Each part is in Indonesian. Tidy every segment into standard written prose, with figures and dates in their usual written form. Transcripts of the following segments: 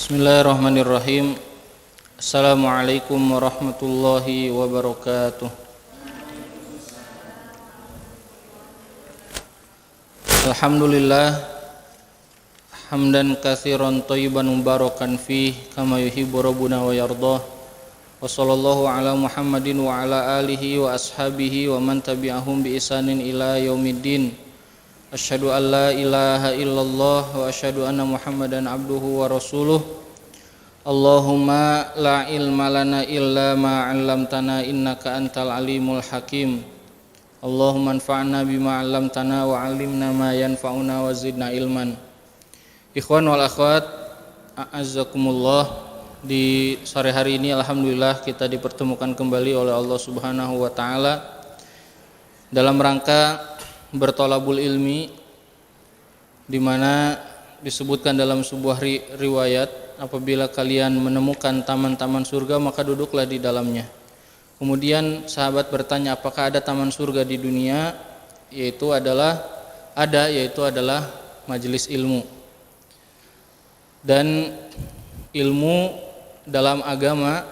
Bismillahirrahmanirrahim. Assalamualaikum warahmatullahi wabarakatuh. Alhamdulillah hamdan katsiran thayyiban mubarakan fih kama yuhibbu rabbuna wa yardah. Wa sallallahu ala Muhammadin wa ala alihi wa ashabihi wa man tabi'ahum bi ihsanin ila yaumiddin. Asyhadu an la ilaha illallah wa asyhadu anna Muhammadan abduhu wa rasuluh. Allahumma la ilma lana illa ma 'allamtana innaka antal alimul hakim. Allahumma anfa'na bima 'allamtana wa 'allimna ma yanfa'una wa zidna ilman. Ikhwan wal akhwat, a'azzakumullah. Di sore hari ini alhamdulillah kita dipertemukan kembali oleh Allah Subhanahu wa taala dalam rangka bertolabul ilmi, di mana disebutkan dalam sebuah riwayat, apabila kalian menemukan taman-taman surga maka duduklah di dalamnya. Kemudian sahabat bertanya, apakah ada taman surga di dunia? Yaitu adalah majelis ilmu. Dan ilmu dalam agama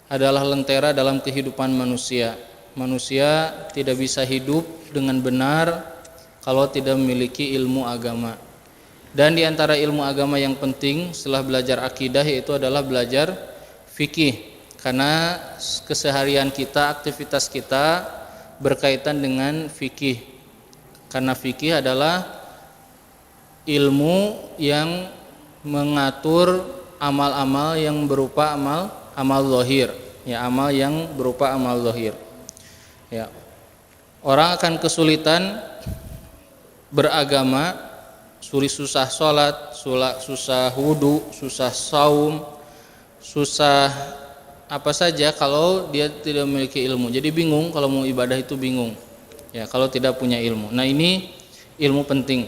adalah lentera dalam kehidupan manusia. Manusia tidak bisa hidup dengan benar kalau tidak memiliki ilmu agama. Dan di antara ilmu agama yang penting setelah belajar akidah yaitu adalah belajar fikih. Karena keseharian kita, aktivitas kita berkaitan dengan fikih. Karena fikih adalah ilmu yang mengatur amal-amal yang berupa amal zahir, ya, amal yang berupa amal zahir. Ya. Orang akan kesulitan beragama, susah sholat, susah wudu, susah saum, susah apa saja kalau dia tidak memiliki ilmu. Jadi bingung kalau mau ibadah itu bingung. Ya, kalau tidak punya ilmu. Nah, ini ilmu penting.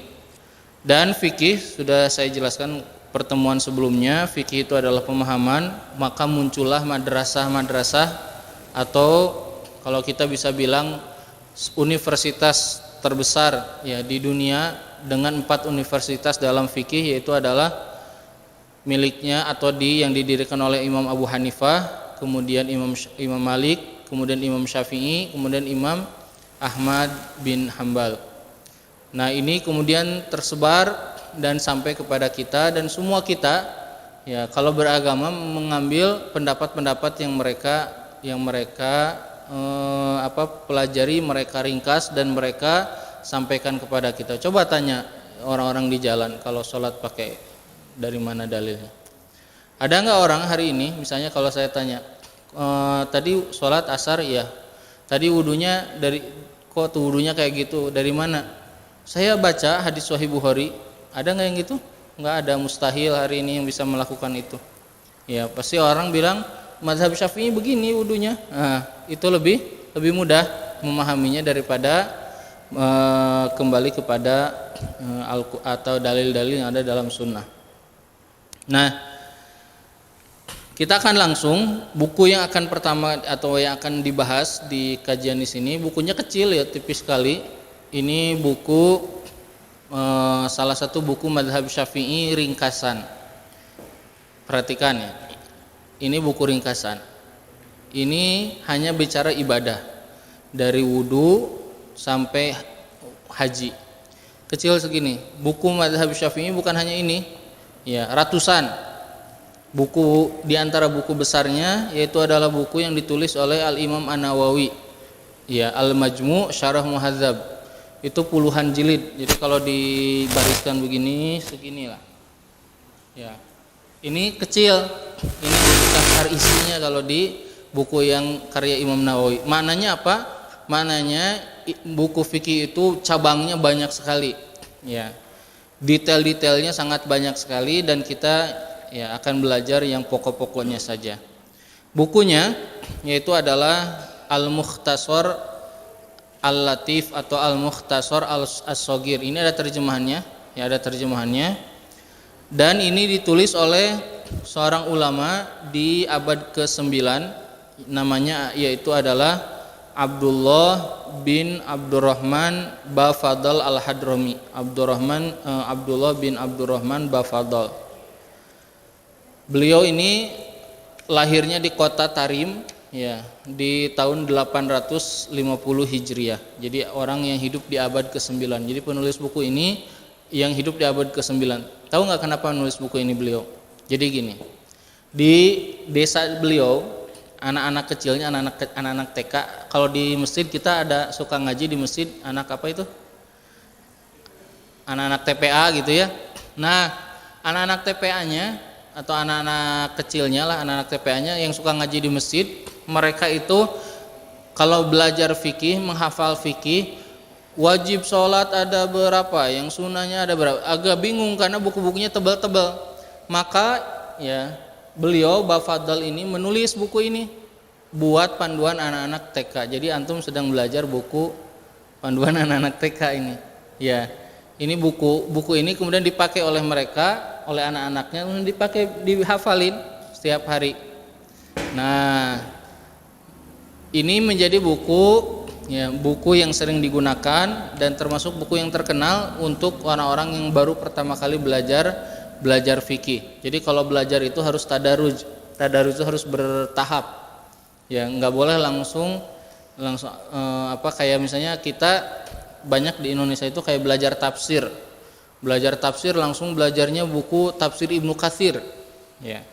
Dan fikih sudah saya jelaskan pertemuan sebelumnya, fikih itu adalah pemahaman, maka muncullah madrasah-madrasah atau kalau kita bisa bilang universitas terbesar ya di dunia dengan 4 universitas dalam fikih, yaitu adalah miliknya atau yang didirikan oleh Imam Abu Hanifah, kemudian Imam Malik, kemudian Imam Syafi'i, kemudian Imam Ahmad bin Hambal. Nah, ini kemudian tersebar dan sampai kepada kita, dan semua kita ya kalau beragama mengambil pendapat-pendapat yang mereka pelajari, mereka ringkas dan mereka sampaikan kepada kita. Coba tanya orang-orang di jalan, kalau sholat pakai dari mana dalilnya? Ada nggak orang hari ini, misalnya kalau saya tanya, tadi sholat asar, iya. Tadi wudunya kok tuh wudunya kayak gitu, dari mana? Saya baca hadis Sahih Bukhari. Ada nggak yang gitu? Nggak ada, mustahil hari ini yang bisa melakukan itu. Ya pasti orang bilang mazhab Syafi'i begini wudunya. Nah, itu lebih mudah memahaminya daripada kembali kepada atau dalil-dalil yang ada dalam sunnah. Nah, kita akan langsung buku yang akan pertama atau yang akan dibahas di kajian di sini. Bukunya kecil ya, tipis sekali. Ini buku salah satu buku mazhab Syafi'i ringkasan. Perhatikan ya. Ini buku ringkasan. Ini hanya bicara ibadah dari wudu sampai haji. Kecil segini. Buku mazhab Syafi'i bukan hanya ini. Ya, ratusan buku, di antara buku besarnya yaitu adalah buku yang ditulis oleh Al-Imam An-Nawawi. Ya, Al-Majmu' Syarah Muhadzab. Itu puluhan jilid. Jadi kalau dibariskan begini seginilah. Ya. Ini kecil. Ini besar isinya kalau di buku yang karya Imam Nawawi. Maknanya apa? Maknanya buku fikih itu cabangnya banyak sekali. Ya. Detail-detailnya sangat banyak sekali dan kita ya akan belajar yang pokok-pokoknya saja. Bukunya yaitu adalah Al-Mukhtasar Al-Latif atau Al-Mukhtasar As-Shaghir. Ini ada terjemahannya, ya ada terjemahannya. Dan ini ditulis oleh seorang ulama di abad ke-9, namanya yaitu adalah Abdullah bin Abdurrahman Bafadal Al-Hadrami. Abdullah bin Abdurrahman Bafadal. Beliau ini lahirnya di kota Tarim ya di tahun 850 Hijriah. Jadi orang yang hidup di abad ke-9. Jadi penulis buku ini yang hidup di abad ke-9. Tahu nggak kenapa menulis buku ini beliau? Jadi gini. Di desa beliau, anak-anak kecilnya, anak-anak TK, kalau di masjid kita ada suka ngaji di masjid, anak apa itu? Anak-anak TPA gitu ya. Nah, anak-anak TPA-nya atau anak-anak kecilnya lah, anak-anak TPA-nya yang suka ngaji di masjid, mereka itu kalau belajar fikih, menghafal fikih, wajib sholat ada berapa, yang sunnahnya ada berapa, agak bingung karena buku-bukunya tebal-tebal. Maka ya beliau Bafadal ini menulis buku ini buat panduan anak-anak TK. Jadi antum sedang belajar buku panduan anak-anak TK ini. Ya, ini buku ini kemudian dipakai oleh mereka, oleh anak-anaknya, kemudian dipakai dihafalin setiap hari. Nah, ini menjadi buku yang sering digunakan dan termasuk buku yang terkenal untuk orang-orang yang baru pertama kali belajar fikih. Jadi kalau belajar itu harus tadarruj. Tadarruj itu harus bertahap. Ya, nggak boleh langsung kayak misalnya kita banyak di Indonesia itu kayak belajar tafsir. Belajar tafsir langsung belajarnya buku tafsir Ibnu Katsir. Ya.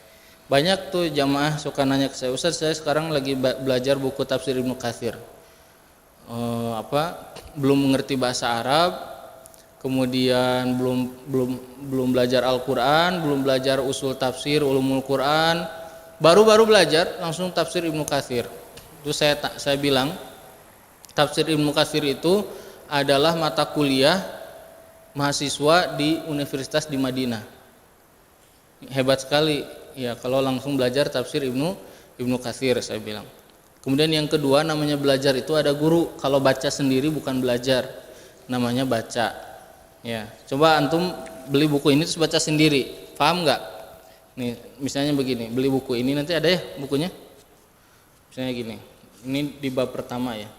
Banyak tuh jamaah suka nanya ke saya, "Ustaz, saya sekarang lagi belajar buku tafsir Ibnu Katsir. Belum mengerti bahasa Arab, kemudian belum belajar Al-Qur'an, belum belajar usul tafsir, ulumul Qur'an, baru belajar langsung tafsir Ibnu Katsir." Itu saya bilang, tafsir Ibnu Katsir itu adalah mata kuliah mahasiswa di universitas di Madinah. Hebat sekali ya kalau langsung belajar tafsir Ibnu Katsir, saya bilang. Kemudian yang kedua, namanya belajar itu ada guru. Kalau baca sendiri bukan belajar, namanya baca. Ya, coba antum beli buku ini terus baca sendiri, paham nggak? Nih, misalnya begini, beli buku ini, nanti ada ya bukunya. Misalnya gini, ini di bab pertama ya.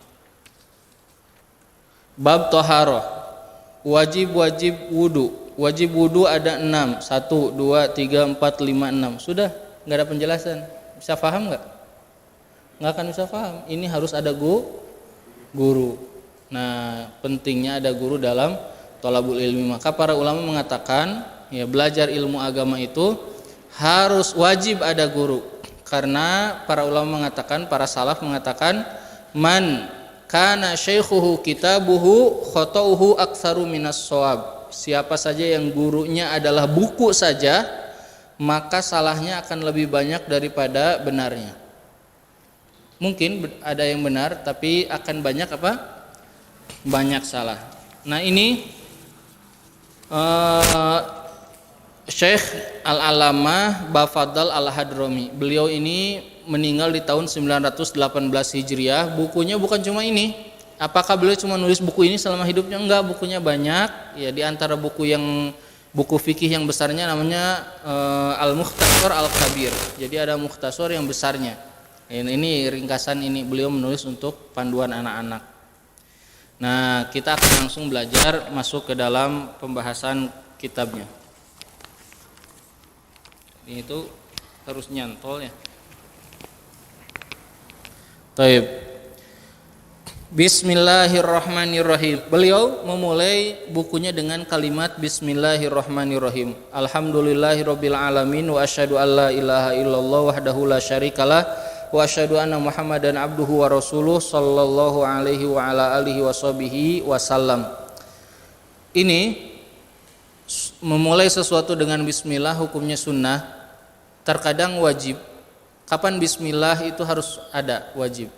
Bab Toharoh, wajib wudu. Wajib wudu ada 6, 1, 2, 3, 4, 5, 6. Sudah, nggak ada penjelasan. Bisa paham nggak? Nggak akan bisa paham. Ini harus ada guru. Nah, pentingnya ada guru dalam thalabul ilmi. Maka para ulama mengatakan, ya belajar ilmu agama itu harus wajib ada guru. Karena para ulama mengatakan, para salaf mengatakan, man kana syaikhuhu kitabuhu khata'uhu aktsaru minas shawab. Siapa saja yang gurunya adalah buku saja, maka salahnya akan lebih banyak daripada benarnya. Mungkin ada yang benar, tapi akan banyak banyak salah. Nah, ini Syekh Al-Alamah Bafadal Al-Hadrami. Beliau ini meninggal di tahun 918 Hijriah. Bukunya bukan cuma ini. Apakah beliau cuma nulis buku ini selama hidupnya? Enggak, bukunya banyak. Ya, di antara buku fikih yang besarnya namanya Al-Mukhtasar Al-Kabir. Jadi ada mukhtasar yang besarnya. Ini ringkasan ini beliau menulis untuk panduan anak-anak. Nah, kita akan langsung belajar masuk ke dalam pembahasan kitabnya. Ini itu harus nyantol ya. Taib. Bismillahirrahmanirrahim. Beliau memulai bukunya dengan kalimat Bismillahirrahmanirrahim. Alhamdulillahirabbil alamin wa asyhadu alla ilaha illallah wahdahu la syarikalah wa asyhadu anna Muhammadan abduhu wa rasuluh sallallahu alaihi wa ala alihi washabihi wasallam. Ini memulai sesuatu dengan bismillah hukumnya sunnah, terkadang wajib. Kapan bismillah itu harus ada, wajib?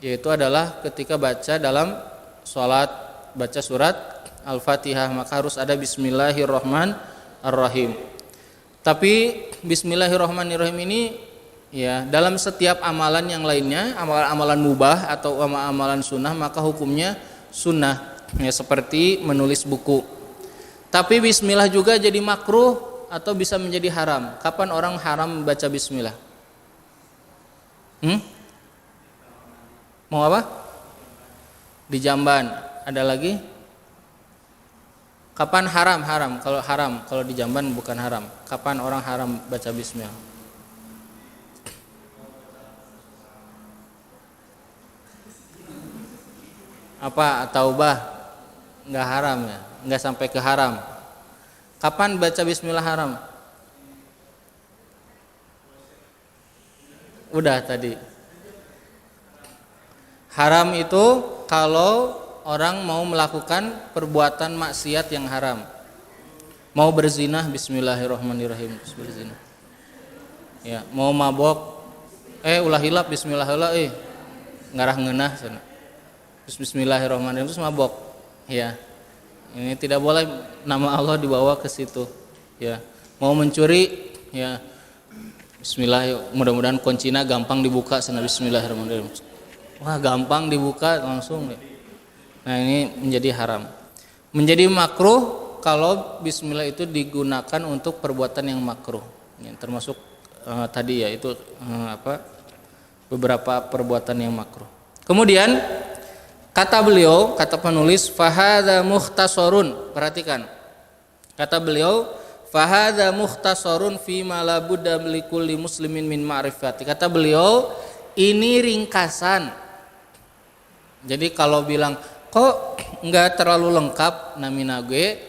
Yaitu adalah ketika baca dalam sholat, baca surat Al-Fatihah, maka harus ada Bismillahirrahmanirrahim. Tapi Bismillahirrahmanirrahim ini ya dalam setiap amalan yang lainnya, amalan mubah atau amalan sunnah, maka hukumnya sunnah ya, seperti menulis buku. Tapi bismillah juga jadi makruh atau bisa menjadi haram. Kapan orang haram baca bismillah? Mau apa? Di jamban. Ada lagi? Kapan haram? Kalau di Jamban bukan haram. Kapan orang haram baca bismillah? Apa taubah? Enggak haram ya, enggak sampai ke haram. Kapan baca bismillah haram? Udah tadi. Haram itu kalau orang mau melakukan perbuatan maksiat yang haram. Mau berzinah, bismillahirrahmanirrahim, berzina. Ya, mau mabok, ulah hilap, bismillah heula ngarah ngeunah sana. Bismillahirrahmanirrahim terus mabok. Ya. Ini tidak boleh nama Allah dibawa ke situ. Ya. Mau mencuri, ya. Bismillah, mudah-mudahan kuncinya gampang dibuka sana, bismillahirrahmanirrahim. Wah, gampang dibuka langsung. Nah, ini menjadi haram. Menjadi makruh kalau bismillah itu digunakan untuk perbuatan yang makruh. Ya, termasuk tadi ya itu beberapa perbuatan yang makruh. Kemudian kata beliau, kata penulis, fahadha mukhtasarun. Perhatikan. Kata beliau, fahadha mukhtasarun fi ma la budda likulli muslimin min ma'rifati. Kata beliau, ini ringkasan. Jadi kalau bilang kok enggak terlalu lengkap, namina gue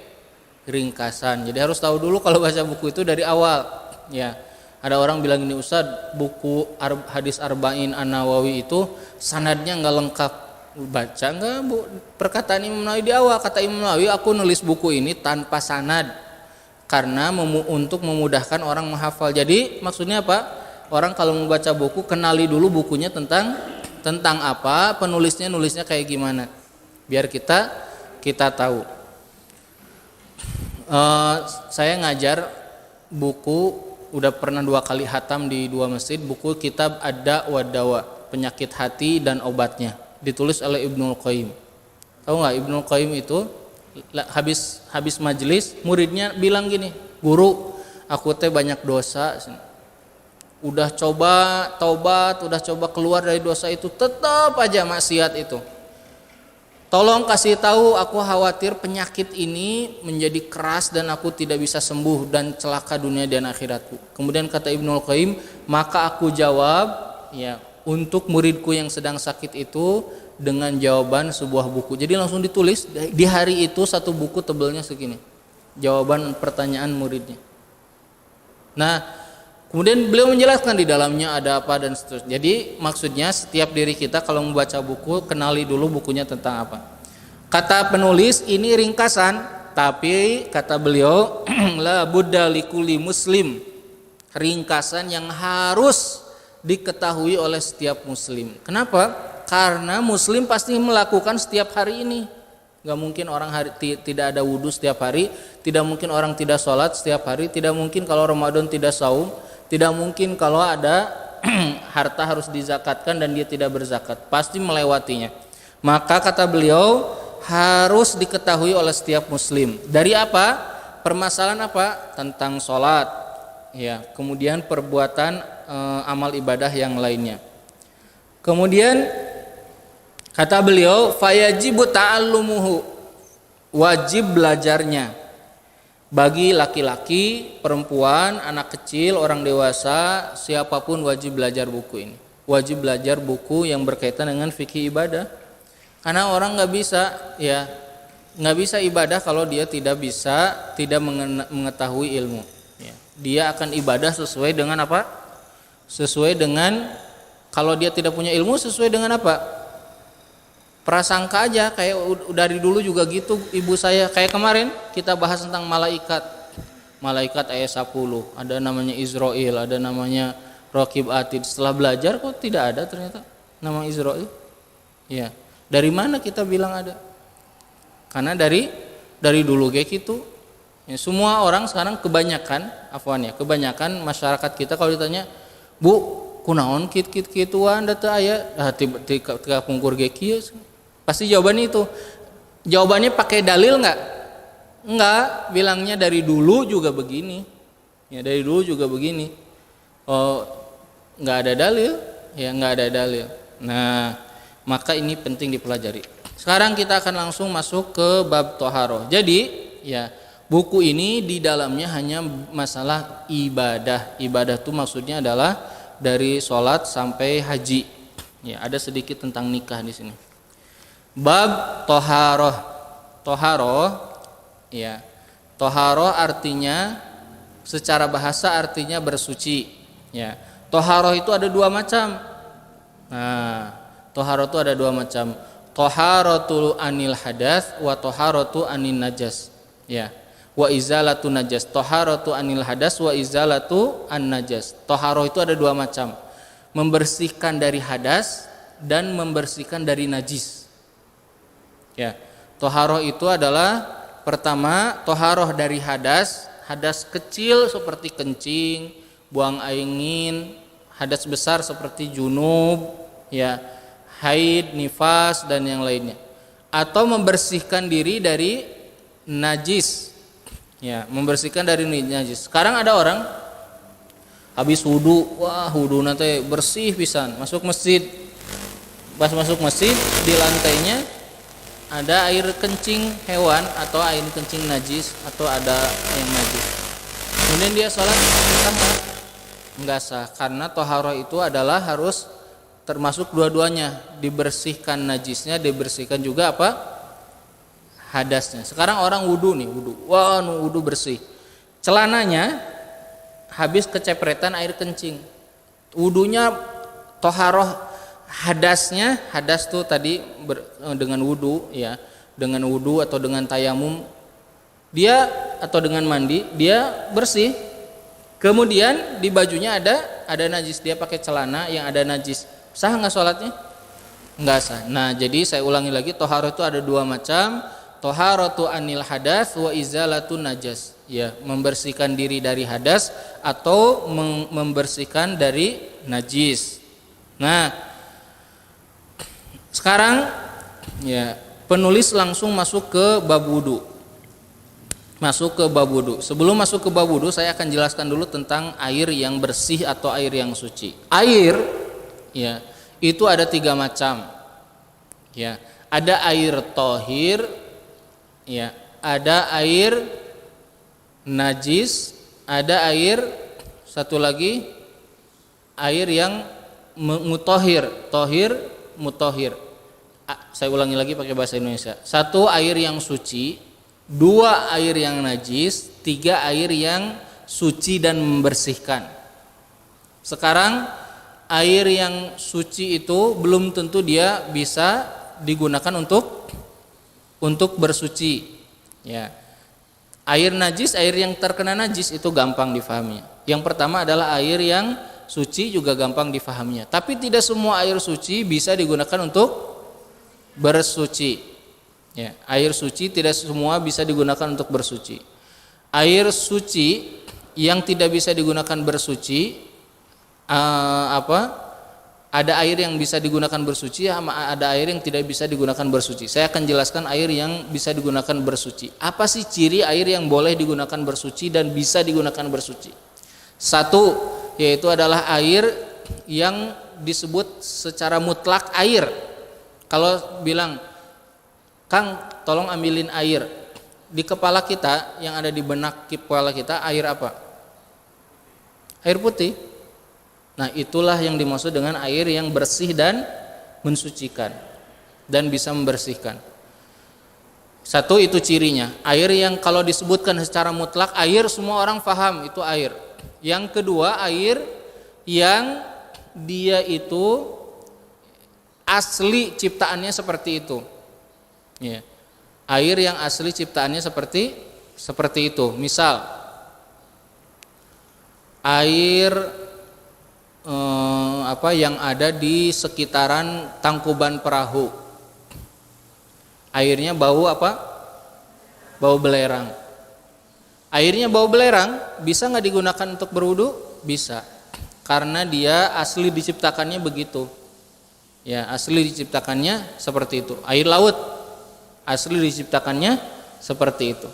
ringkasan. Jadi harus tahu dulu kalau baca buku itu dari awal. Ya. Ada orang bilang ini, Ustaz, buku hadis Arba'in An-Nawawi itu sanadnya enggak lengkap. Baca enggak Bu perkataan Imam Nawawi di awal. Kata Imam Nawawi, aku nulis buku ini tanpa sanad karena untuk memudahkan orang menghafal. Jadi maksudnya apa? Orang kalau membaca buku kenali dulu bukunya tentang apa, penulisnya nulisnya kayak gimana, biar kita tahu. Saya ngajar buku, udah pernah 2 kali hatam di 2 masjid, buku kitab Ad-Da' wa Dawa, penyakit hati dan obatnya, ditulis oleh Ibnul Qayyim. Tahu nggak Ibnul Qayyim itu habis majelis muridnya bilang gini, guru aku teh banyak dosa, udah coba taubat, udah coba keluar dari dosa itu, tetap aja maksiat itu. Tolong kasih tahu, aku khawatir penyakit ini menjadi keras dan aku tidak bisa sembuh dan celaka dunia dan akhiratku. Kemudian kata Ibnul Qayyim, maka aku jawab ya untuk muridku yang sedang sakit itu dengan jawaban sebuah buku. Jadi langsung ditulis di hari itu, 1 buku tebelnya segini, jawaban pertanyaan muridnya. Nah, kemudian beliau menjelaskan di dalamnya ada apa dan seterusnya. Jadi maksudnya setiap diri kita kalau membaca buku, kenali dulu bukunya tentang apa. Kata penulis, ini ringkasan, tapi kata beliau la budda likulli muslim, ringkasan yang harus diketahui oleh setiap muslim. Kenapa? Karena muslim pasti melakukan setiap hari ini. Gak mungkin orang tidak ada wudhu setiap hari, tidak mungkin orang tidak sholat setiap hari, tidak mungkin kalau Ramadan tidak saum, tidak mungkin kalau ada harta harus dizakatkan dan dia tidak berzakat, pasti melewatinya. Maka kata beliau harus diketahui oleh setiap muslim. Dari apa? Permasalahan apa? Tentang sholat, ya. Kemudian perbuatan amal ibadah yang lainnya. Kemudian kata beliau, fayajibu ta'allumuhu, wajib belajarnya bagi laki-laki, perempuan, anak kecil, orang dewasa, siapapun wajib belajar buku ini. Wajib belajar buku yang berkaitan dengan fikih ibadah. Karena orang nggak bisa ibadah kalau dia tidak mengetahui ilmu. Ya. Dia akan ibadah sesuai dengan apa? Sesuai dengan, kalau dia tidak punya ilmu, sesuai dengan apa? Prasangka aja, kayak dari dulu juga gitu ibu saya. Kayak kemarin kita bahas tentang malaikat ayat 10, ada namanya Israel, ada namanya Raqib Atid. Setelah belajar kok tidak ada ternyata nama Israel. Ya, dari mana kita bilang ada? Karena dari dulu kayak gitu. Ya, semua orang sekarang kebanyakan masyarakat kita kalau ditanya, Bu, kunaon kituan data aya tiga pungkur ge kieu. Pasti jawabannya itu. Jawabannya pakai dalil enggak? Enggak, bilangnya dari dulu juga begini. Ya, dari dulu juga begini. Oh, enggak ada dalil, ya enggak ada dalil. Nah, maka ini penting dipelajari. Sekarang kita akan langsung masuk ke bab toharoh. Jadi, ya. Buku ini di dalamnya hanya masalah ibadah. Ibadah itu maksudnya adalah dari sholat sampai haji. Ya, ada sedikit tentang nikah di sini. Bab toharoh. Toharoh, ya. Toharoh artinya secara bahasa artinya bersuci. Ya. Toharoh itu ada dua macam. Nah, toharoh itu ada dua macam. Toharotul anil hadas wa toharotu anin najas. Ya. Wa izalatu najas. Toharotu anil hadas wa izalatu an najas. Toharoh itu ada dua macam. Membersihkan dari hadas dan membersihkan dari najis. Ya. Toharoh itu adalah pertama toharoh dari hadas. Hadas kecil seperti kencing, buang angin, hadas besar seperti junub, ya, haid, nifas dan yang lainnya. Atau membersihkan diri dari najis. Ya, membersihkan dari najis. Sekarang ada orang habis wudu, wah wudu nanti bersih pisan, masuk masjid. Pas masuk masjid di lantainya ada air kencing hewan atau air kencing najis atau ada yang najis. Kemudian dia sholat sah enggak sah karena toharoh itu adalah harus termasuk dua-duanya, dibersihkan najisnya, dibersihkan juga apa? Hadasnya. Sekarang orang wudu nih, wah wudu bersih. Celananya habis kecepretan air kencing. Wudunya toharoh. Hadasnya, hadas tuh tadi dengan wudu, ya, dengan wudu atau dengan tayamum, dia atau dengan mandi dia bersih. Kemudian di bajunya ada najis, dia pakai celana yang ada najis, sah nggak sholatnya? Nggak sah. Nah jadi saya ulangi lagi, toharoh itu ada dua macam, toharotu anil hadas wa izalatu najas, ya, membersihkan diri dari hadas atau membersihkan dari najis. Nah sekarang ya penulis langsung masuk ke bab wudu. Masuk ke bab wudu. Sebelum masuk ke bab wudu saya akan jelaskan dulu tentang air yang bersih atau air yang suci. Air ya itu ada tiga macam. Ya, ada air tohir, ya, ada air najis, ada air satu lagi air yang mutohir, tohir, mutohir. Saya ulangi lagi pakai bahasa Indonesia. Satu, air yang suci. Dua, air yang najis. Tiga, air yang suci dan membersihkan. Sekarang air yang suci itu belum tentu dia bisa digunakan untuk bersuci. Ya. Air najis, air yang terkena najis itu gampang difahami. Yang pertama adalah air yang suci juga gampang difahaminya. Tapi tidak semua air suci bisa digunakan untuk bersuci. Ya, air suci tidak semua bisa digunakan untuk bersuci. Air suci yang tidak bisa digunakan bersuci ada air yang bisa digunakan bersuci, ada air yang tidak bisa digunakan bersuci. Saya akan jelaskan air yang bisa digunakan bersuci. Apa sih ciri air yang boleh digunakan bersuci dan bisa digunakan bersuci? Satu, yaitu adalah air yang disebut secara mutlak air. Kalau bilang, Kang tolong ambilin air, di kepala kita yang ada di benak kepala kita air apa? Air putih. Nah itulah yang dimaksud dengan air yang bersih dan mensucikan dan bisa membersihkan. Satu, itu cirinya. Air yang kalau disebutkan secara mutlak air, semua orang paham itu air. Yang kedua, air yang dia itu asli ciptaannya seperti itu. Ya. Air yang asli ciptaannya seperti itu. Misal air yang ada di sekitaran Tangkuban Perahu. Airnya bau apa? Bau belerang. Airnya bau belerang, bisa nggak digunakan untuk berwudu? Bisa, karena dia asli diciptakannya begitu. Ya, asli diciptakannya seperti itu. Air laut asli diciptakannya seperti itu.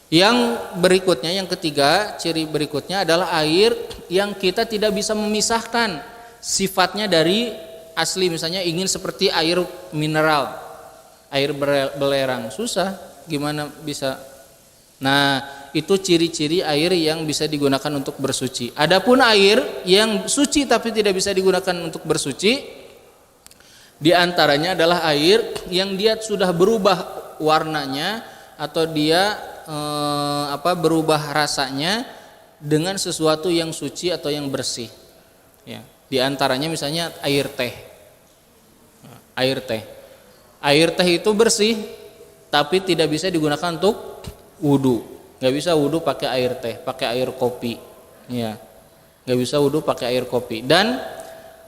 Yang berikutnya, yang ketiga, ciri berikutnya adalah air yang kita tidak bisa memisahkan sifatnya dari asli. Misalnya ingin seperti air mineral, air belerang, susah. Gimana bisa Nah, itu ciri-ciri air yang bisa digunakan untuk bersuci. Adapun air yang suci tapi tidak bisa digunakan untuk bersuci, di antaranya adalah air yang dia sudah berubah warnanya atau dia berubah rasanya dengan sesuatu yang suci atau yang bersih. Ya, di antaranya misalnya air teh. Air teh. Air teh itu bersih tapi tidak bisa digunakan untuk wudu. Nggak bisa wudu pakai air teh, pakai air kopi. Ya, nggak bisa wudu pakai air kopi. Dan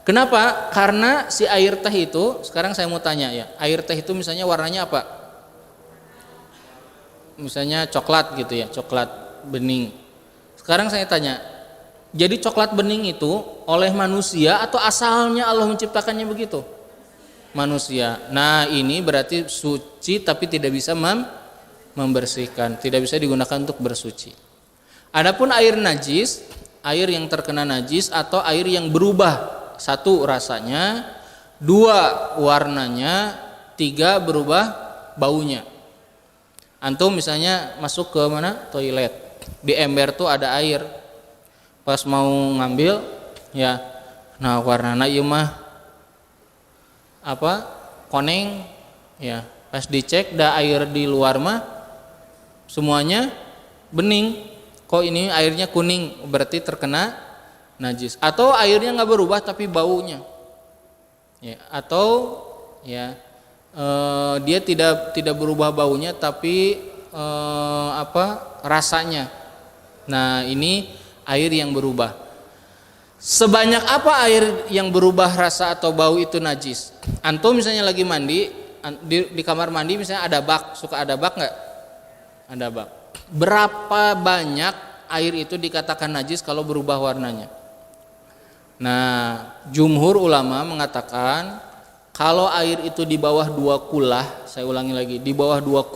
kenapa? Karena si air teh itu, sekarang saya mau tanya ya, air teh itu misalnya warnanya apa? Misalnya coklat gitu ya, coklat bening. Sekarang saya tanya, jadi coklat bening itu oleh manusia atau asalnya Allah menciptakannya begitu? Manusia. Nah, ini berarti suci tapi tidak bisa membersihkan, tidak bisa digunakan untuk bersuci. Adapun air najis, air yang terkena najis atau air yang berubah, satu rasanya, dua warnanya, tiga berubah baunya. Antum misalnya masuk ke mana? Toilet. Di ember tuh ada air. Pas mau ngambil, ya, nah warnana ieu mah koneng, ya. Pas dicek da air di luar mah semuanya bening. Kok ini airnya kuning? Berarti terkena najis. Atau airnya nggak berubah tapi baunya, ya. Atau ya dia tidak berubah baunya tapi rasanya. Nah, ini air yang berubah. Sebanyak apa air yang berubah rasa atau bau itu najis? Antum misalnya lagi mandi di kamar mandi, misalnya ada bak, suka ada bak nggak? Ada bak. Berapa banyak air itu dikatakan najis kalau berubah warnanya? Nah, jumhur ulama mengatakan kalau air itu di bawah 2 kulah, saya ulangi lagi, di bawah 2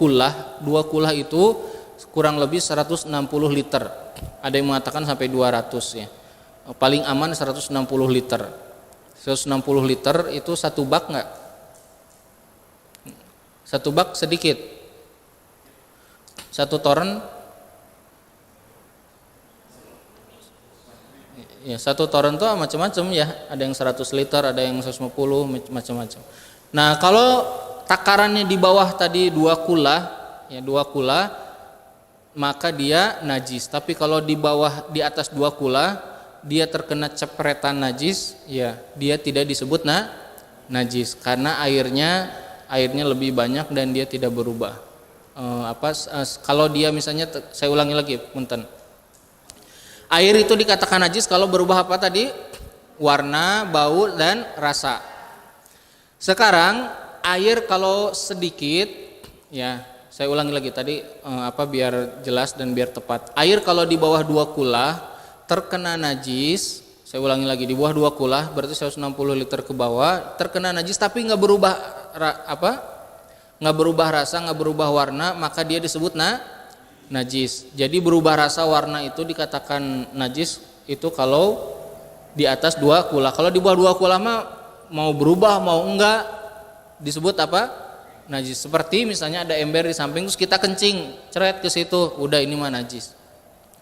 kulah itu kurang lebih 160 liter. Ada yang mengatakan sampai 200 ya. Paling aman 160 liter. 160 liter itu satu bak enggak? Satu bak sedikit. Satu toren, ya, satu toren tuh macam-macam ya. Ada yang 100 liter, ada yang 150, macam-macam. Nah, kalau takarannya di bawah tadi 2 kulah, ya 2 kulah, maka dia najis. Tapi kalau di bawah, di atas 2 kulah, dia terkena cepretan najis, ya dia tidak disebut najis karena airnya lebih banyak dan dia tidak berubah. Kalau dia misalnya, saya ulangi lagi, punten. Air itu dikatakan najis kalau berubah apa tadi? Warna, bau, dan rasa. Sekarang air kalau sedikit, ya saya ulangi lagi tadi biar jelas dan biar tepat. Air kalau di bawah 2 kulah terkena najis, saya ulangi lagi, di bawah 2 kulah berarti 160 liter ke bawah terkena najis tapi nggak berubah nggak berubah rasa, nggak berubah warna, maka dia disebut najis. Jadi berubah rasa, warna itu dikatakan najis itu kalau di atas 2 kulah. Kalau di bawah 2 kulah mah mau berubah mau enggak disebut najis. Seperti misalnya ada ember di samping terus kita kencing ceret ke situ, udah ini mah najis.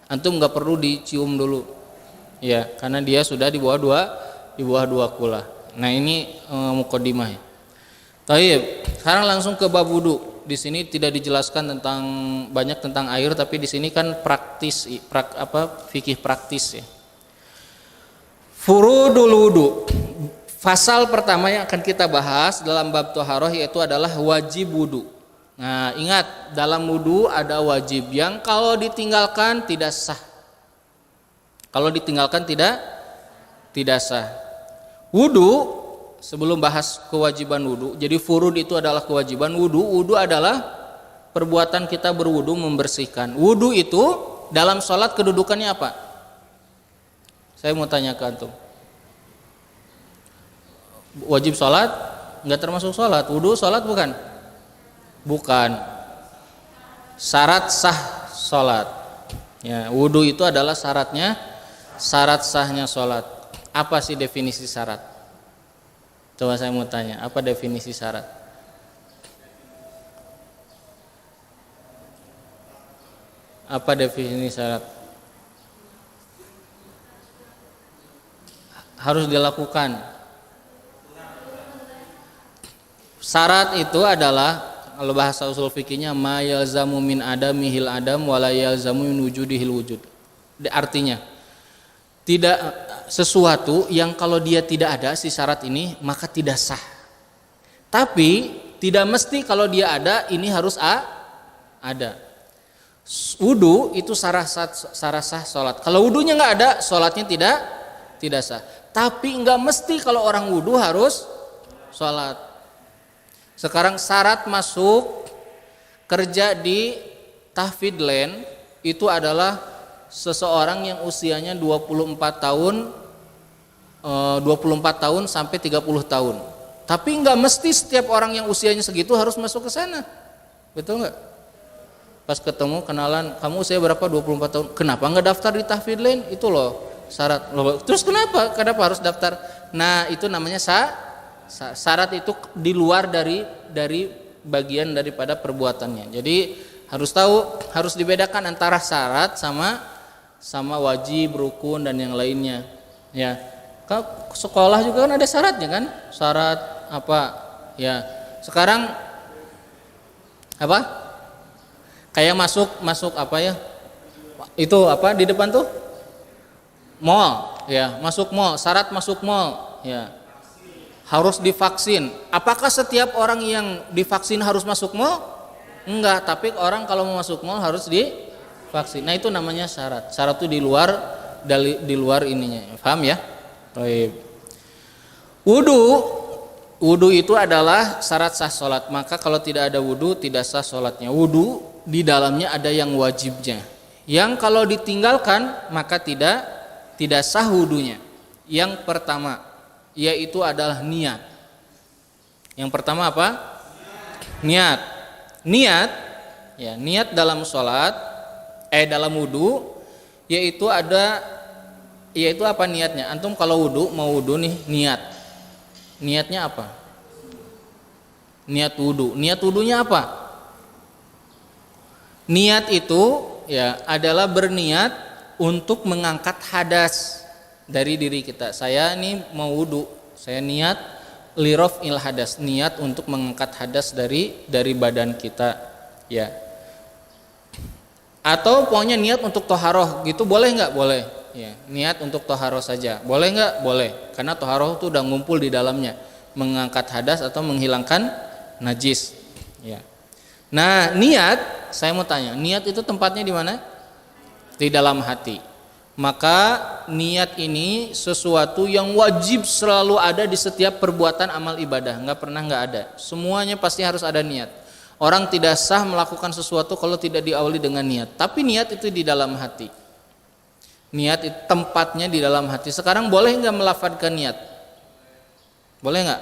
Antum nggak perlu dicium dulu, ya, karena dia sudah di bawah 2 kulah. Nah, ini muqaddimah ya. Taib. Sekarang langsung ke bab wudu. Di sini tidak dijelaskan banyak tentang air, tapi di sini kan praktis, fikih praktis ya. Furudul wudu. Pasal pertama yang akan kita bahas dalam bab thaharah yaitu adalah wajib wudu. Nah, ingat, dalam wudu ada wajib yang kalau ditinggalkan tidak sah. Kalau ditinggalkan tidak sah. Wudu, sebelum bahas kewajiban wudu, jadi furud itu adalah kewajiban wudu. Wudu adalah perbuatan kita berwudu membersihkan. Wudu itu dalam sholat kedudukannya apa? Saya mau tanya ke antum. Wajib sholat? Enggak termasuk sholat. Wudu sholat bukan? Bukan. Syarat sah sholat. Ya, wudu itu adalah syarat sahnya sholat. Apa sih definisi syarat? Coba saya mau tanya, apa definisi syarat? Apa definisi syarat? Harus dilakukan. Syarat itu adalah kalau bahasa usul fikihnya ma yalzamu min adamihil adam wala yalzamu min wujudihil wujud. Artinya tidak sesuatu yang kalau dia tidak ada si syarat ini maka tidak sah. Tapi tidak mesti kalau dia ada ini harus ada. Wudu itu syarat sah sholat. Kalau wudunya nggak ada, sholatnya tidak sah. Tapi nggak mesti kalau orang wudu harus sholat. Sekarang syarat masuk kerja di tahfidz land itu adalah seseorang yang usianya 24 tahun sampai 30 tahun. Tapi nggak mesti setiap orang yang usianya segitu harus masuk ke sana. Betul nggak? Pas ketemu kenalan, kamu usia berapa? 24 tahun. Kenapa nggak daftar di tahfidz land? Itu loh syarat. Terus kenapa harus daftar? Nah, itu namanya syarat itu di luar dari bagian daripada perbuatannya. Jadi harus tahu, harus dibedakan antara syarat sama wajib, rukun dan yang lainnya. Ya. Sekolah juga kan ada syaratnya kan? Syarat apa? Ya. Sekarang apa? Kayak masuk apa ya? Itu apa di depan tuh? Mall, ya, masuk mall, syarat masuk mall, ya. Harus divaksin. Apakah setiap orang yang divaksin harus masuk mall? Enggak, tapi orang kalau mau masuk mall harus divaksin. Nah, itu namanya syarat. Syarat itu di luar ininya. Paham ya? Baik. Wudu itu adalah syarat sah sholat. Maka kalau tidak ada wudu tidak sah sholatnya. Wudu di dalamnya ada yang wajibnya. Yang kalau ditinggalkan maka tidak sah wudunya. Yang pertama yaitu adalah niat. Yang pertama apa? Niat. Ya, niat dalam sholat, dalam wudu, yaitu apa niatnya? Antum kalau mau wudu nih niat. Niatnya apa? Niat wudu. Niat wudunya apa? Niat itu ya adalah berniat untuk mengangkat hadas dari diri kita. Saya ini mau wudu, saya niat liraf'il hadas, niat untuk mengangkat hadas dari badan kita, ya. Atau pokoknya niat untuk toharoh gitu, boleh nggak? Boleh. Ya, niat untuk toharoh saja, boleh nggak? Boleh. Karena toharoh itu udah ngumpul di dalamnya, mengangkat hadas atau menghilangkan najis. Ya. Nah, niat, saya mau tanya, niat itu tempatnya di mana? Di dalam hati. Maka niat ini sesuatu yang wajib selalu ada di setiap perbuatan amal ibadah, nggak pernah nggak ada. Semuanya pasti harus ada niat. Orang tidak sah melakukan sesuatu kalau tidak diawali dengan niat. Tapi niat itu di dalam hati. Niat itu tempatnya di dalam hati. Sekarang boleh nggak melafadzkan niat? Boleh nggak?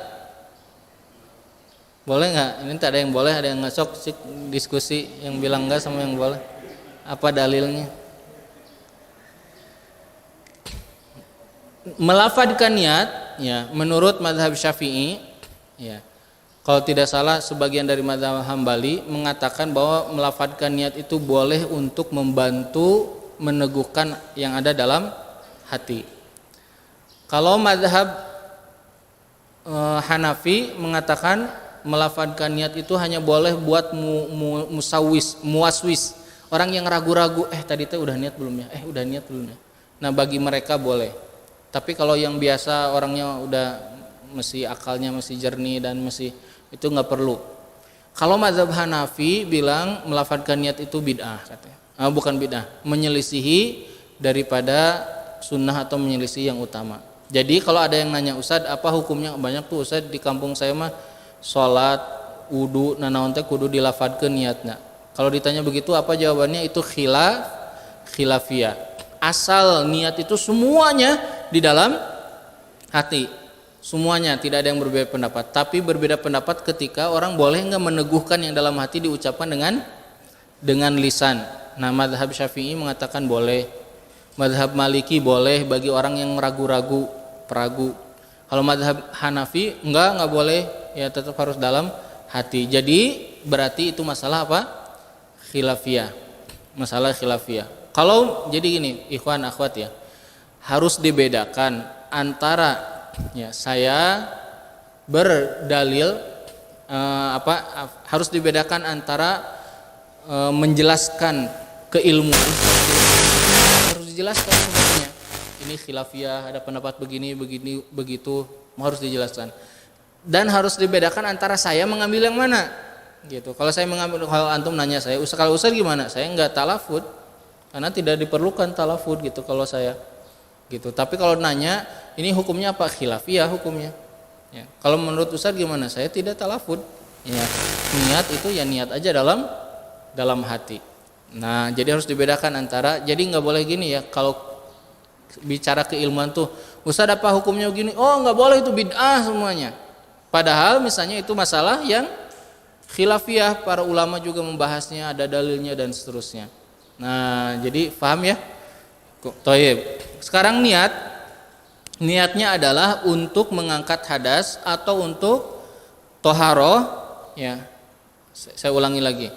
Boleh nggak? Ini tak ada yang boleh, ada yang nggak. Sok diskusi yang bilang nggak sama yang boleh. Apa dalilnya? Melafadzkan niat, ya, menurut mazhab Syafi'i, ya, kalau tidak salah sebagian dari mazhab Hambali mengatakan bahwa melafadzkan niat itu boleh untuk membantu meneguhkan yang ada dalam hati. Kalau mazhab Hanafi mengatakan melafadzkan niat itu hanya boleh buat muwaswis, orang yang ragu-ragu, tadi teh udah niat belum ya? Udah niat belum ya? Nah, bagi mereka boleh. Tapi kalau yang biasa orangnya udah akalnya masih jernih dan itu nggak perlu. Kalau mazhab Hanafi bilang melafadzkan niat itu bid'ah katanya. Bukan bid'ah, menyelisihi daripada sunnah atau menyelisihi yang utama. Jadi kalau ada yang nanya, Ustadz apa hukumnya? Banyak tuh Ustadz di kampung saya mah sholat, wudu, nanaon teh kudu dilafadzkeun niatna. Kalau ditanya begitu apa jawabannya? Itu khilafiyah. Asal niat itu semuanya di dalam hati, semuanya, tidak ada yang berbeda pendapat. Tapi berbeda pendapat ketika orang boleh nggak meneguhkan yang dalam hati diucapkan dengan lisan. Nah, mazhab Syafi'i mengatakan boleh, mazhab Maliki boleh bagi orang yang ragu-ragu, peragu. Kalau mazhab Hanafi nggak boleh, ya tetap harus dalam hati. Jadi berarti itu masalah apa? Khilafiyah. masalah khilafiyah. Kalau jadi gini, ikhwan akhwat ya, harus dibedakan antara ya saya berdalil harus dibedakan antara menjelaskan keilmuan, harus dijelaskan sebenarnya. Ini khilafiyah, ada pendapat begini, begini, begitu, harus dijelaskan. Dan harus dibedakan antara saya mengambil yang mana, gitu. Kalau saya mengambil, kalau antum nanya saya, kalau Ustaz gimana? Saya enggak talafud, karena tidak diperlukan talafud gitu kalau saya, gitu. Tapi kalau nanya, ini hukumnya apa? Khilafiyah hukumnya. Ya. Kalau menurut Ustaz gimana? Saya tidak talafud. Ya. Niat itu ya niat aja dalam hati. Nah, jadi harus dibedakan antara, jadi nggak boleh gini ya, kalau bicara keilmuan tuh, Ustaz apa hukumnya begini? Oh nggak boleh, itu bid'ah semuanya. Padahal misalnya itu masalah yang khilafiyah, para ulama juga membahasnya, ada dalilnya dan seterusnya. Nah jadi paham ya? Toyib. Sekarang niatnya adalah untuk mengangkat hadas atau untuk toharoh. Ya, saya ulangi lagi.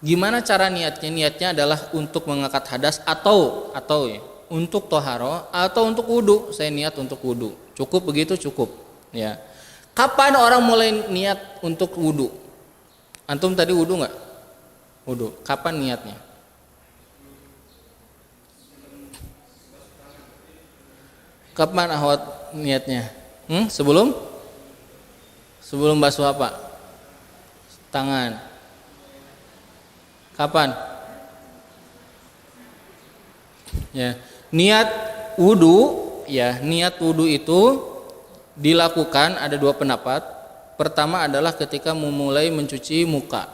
Gimana cara niatnya? Niatnya adalah untuk mengangkat hadas atau ya, untuk toharo atau untuk wudu. Saya niat untuk wudu. Cukup begitu, cukup. Ya. Kapan orang mulai niat untuk wudu? Antum tadi wudu nggak? Wudu. Kapan niatnya? Kapan ahwat niatnya? Sebelum basuh apa? Tangan. Kapan? Ya, niat wudu itu dilakukan, ada dua pendapat. Pertama adalah ketika memulai mencuci muka.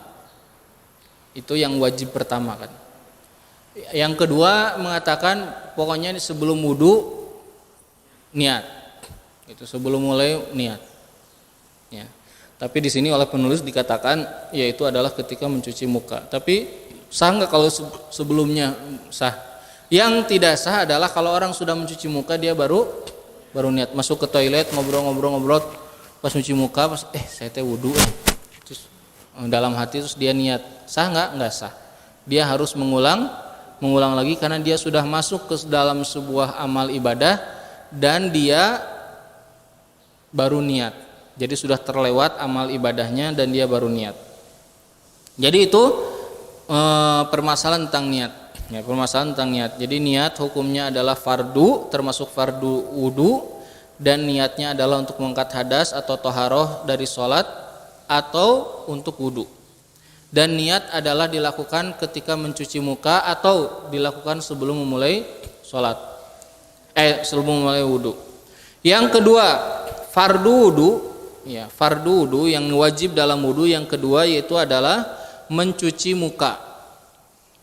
Itu yang wajib pertama kan. Yang kedua mengatakan pokoknya sebelum wudu niat. Itu sebelum mulai niat. Ya. Tapi di sini oleh penulis dikatakan yaitu adalah ketika mencuci muka. Tapi sah nggak kalau sebelumnya? Sah. Yang tidak sah adalah kalau orang sudah mencuci muka dia baru niat, masuk ke toilet ngobrol pas mencuci muka pas saya teh wudu terus dalam hati terus dia niat. Sah nggak? Nggak sah. Dia harus mengulang lagi karena dia sudah masuk ke dalam sebuah amal ibadah dan dia baru niat. Jadi sudah terlewat amal ibadahnya dan dia baru niat. Jadi itu permasalahan tentang niat. Ya, permasalahan tentang niat. Jadi niat hukumnya adalah fardu, termasuk fardu wudu, dan niatnya adalah untuk mengangkat hadas atau toharoh dari sholat atau untuk wudu. Dan niat adalah dilakukan ketika mencuci muka atau dilakukan sebelum memulai sholat. Sebelum memulai wudu. Yang kedua, fardu wudu. Ya, fardu wudu yang wajib dalam wudu yang kedua yaitu adalah mencuci muka.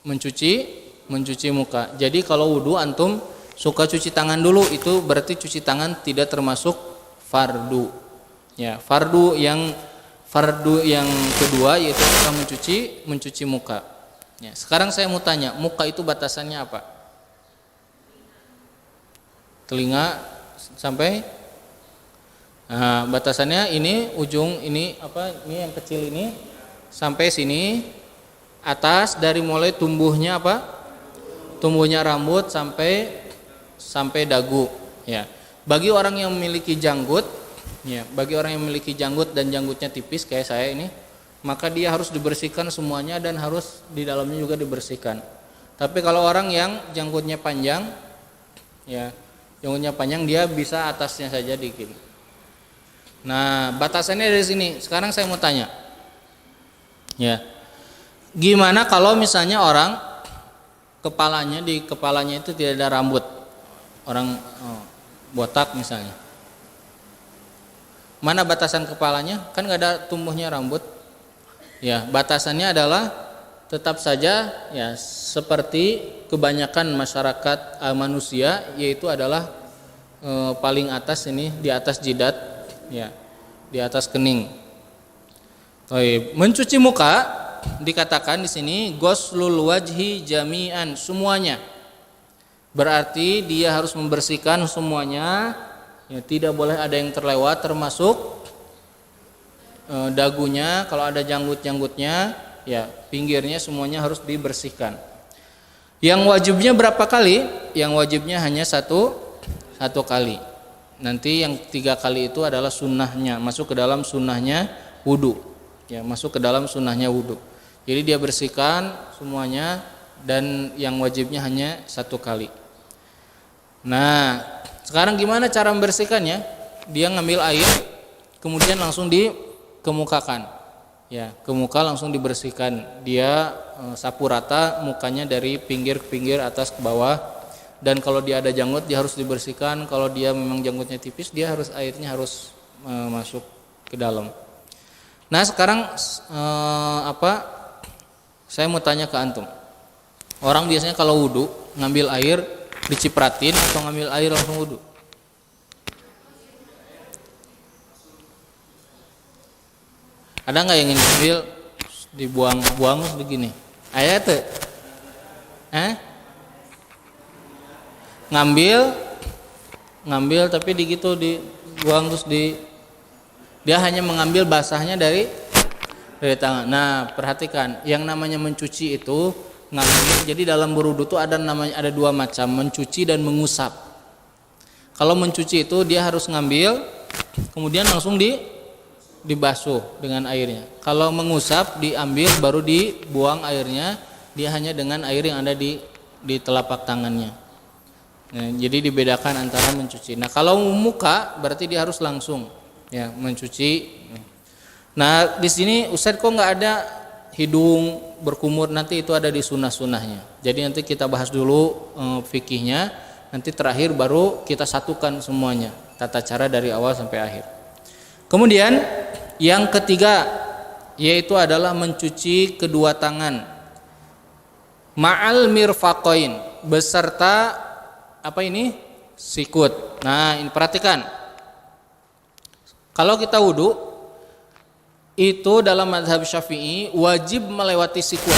Mencuci muka. Jadi kalau wudu antum suka cuci tangan dulu, itu berarti cuci tangan tidak termasuk fardu. Ya, fardu yang kedua yaitu kita mencuci muka. Ya, sekarang saya mau tanya, muka itu batasannya apa? Telinga sampai batasannya ini ujung ini ini yang kecil ini sampai sini, atas dari mulai tumbuhnya tumbuhnya rambut sampai dagu. Ya, bagi orang yang memiliki janggut, dan janggutnya tipis kayak saya ini, maka dia harus dibersihkan semuanya dan harus di dalamnya juga dibersihkan. Tapi kalau orang yang janggutnya panjang, dia bisa atasnya saja dikit. Nah, batasannya dari sini. Sekarang saya mau tanya, ya, gimana kalau misalnya orang di kepalanya itu tidak ada rambut, orang botak misalnya, mana batasan kepalanya? Kan nggak ada tumbuhnya rambut. Ya, batasannya adalah tetap saja ya seperti kebanyakan masyarakat manusia, yaitu adalah paling atas ini di atas jidat. Ya, di atas kening. Mencuci muka dikatakan di sini ghuslul wajhi jami'an, semuanya. Berarti dia harus membersihkan semuanya. Ya, tidak boleh ada yang terlewat, termasuk dagunya. Kalau ada janggut-janggutnya, ya pinggirnya semuanya harus dibersihkan. Yang wajibnya berapa kali? Yang wajibnya hanya satu kali. Nanti yang 3 kali itu adalah sunnahnya, masuk ke dalam sunnahnya wudu. Ya, masuk ke dalam sunnahnya wudu. Jadi dia bersihkan semuanya dan yang wajibnya hanya 1 kali. Nah, sekarang gimana cara membersihkannya? Dia ngambil air, kemudian langsung dikemukakan. Ya, ke muka langsung dibersihkan. Dia sapu rata mukanya dari pinggir ke pinggir, atas ke bawah. Dan kalau dia ada janggut, dia harus dibersihkan. Kalau dia memang janggutnya tipis, airnya harus masuk ke dalam. Nah, sekarang saya mau tanya ke antum. Orang biasanya kalau wudu ngambil air dicipratin atau ngambil air langsung wudu? Ada nggak yang ingin ngambil dibuang-buang begini? Ayah tuh, ngambil tapi dibuang terus dia hanya mengambil basahnya dari tangan. Nah, perhatikan, yang namanya mencuci itu ngambil. Jadi dalam berwudu itu ada 2 macam, mencuci dan mengusap. Kalau mencuci itu dia harus ngambil kemudian langsung dibasuh dengan airnya. Kalau mengusap diambil baru dibuang airnya, dia hanya dengan air yang ada di telapak tangannya. Nah, jadi dibedakan antara mencuci. Nah, kalau muka berarti dia harus langsung ya mencuci. Nah, di sini Ustadz kok nggak ada hidung berkumur? Nanti itu ada di sunnah-sunnahnya. Jadi nanti kita bahas dulu fikihnya, nanti terakhir baru kita satukan semuanya, tata cara dari awal sampai akhir. Kemudian yang ketiga yaitu adalah mencuci kedua tangan ma'al mirfaqain, beserta sikut. Nah, ini perhatikan. Kalau kita wudu itu dalam mazhab Syafi'i wajib melewati sikut.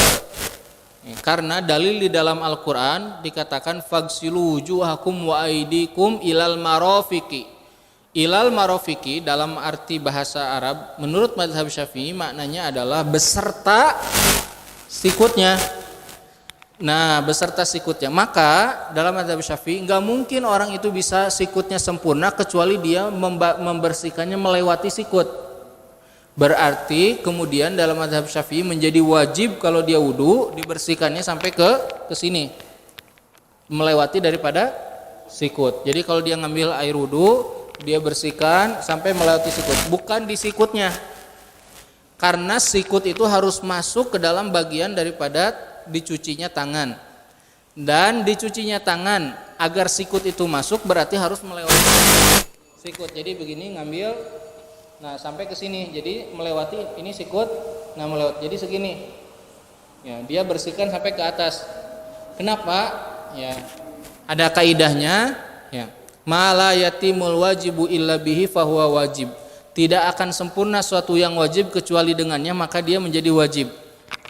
Karena dalil di dalam Al-Qur'an dikatakan fagsilu wujuhakum wa aydikum ilal marafiqi. Ilal marafiqi dalam arti bahasa Arab menurut mazhab Syafi'i maknanya adalah beserta sikutnya. Nah, beserta sikutnya. Maka dalam mazhab Syafi'i enggak mungkin orang itu bisa sikutnya sempurna kecuali dia membersihkannya melewati sikut. Berarti kemudian dalam mazhab Syafi'i menjadi wajib kalau dia wudu dibersihkannya sampai ke sini. Melewati daripada sikut. Jadi kalau dia ngambil air wudu, dia bersihkan sampai melewati sikut, bukan di sikutnya. Karena sikut itu harus masuk ke dalam bagian daripada dicucinya tangan. Dan dicucinya tangan agar sikut itu masuk berarti harus melewati sikut. Jadi begini ngambil, nah sampai ke sini. Jadi melewati ini sikut, nah melewati. Jadi segini. Ya, dia bersihkan sampai ke atas. Kenapa? Ya, ada kaidahnya, ya. Ma la yatimul wajibu illa bihi fahuwa wajib. Tidak akan sempurna suatu yang wajib kecuali dengannya, maka dia menjadi wajib.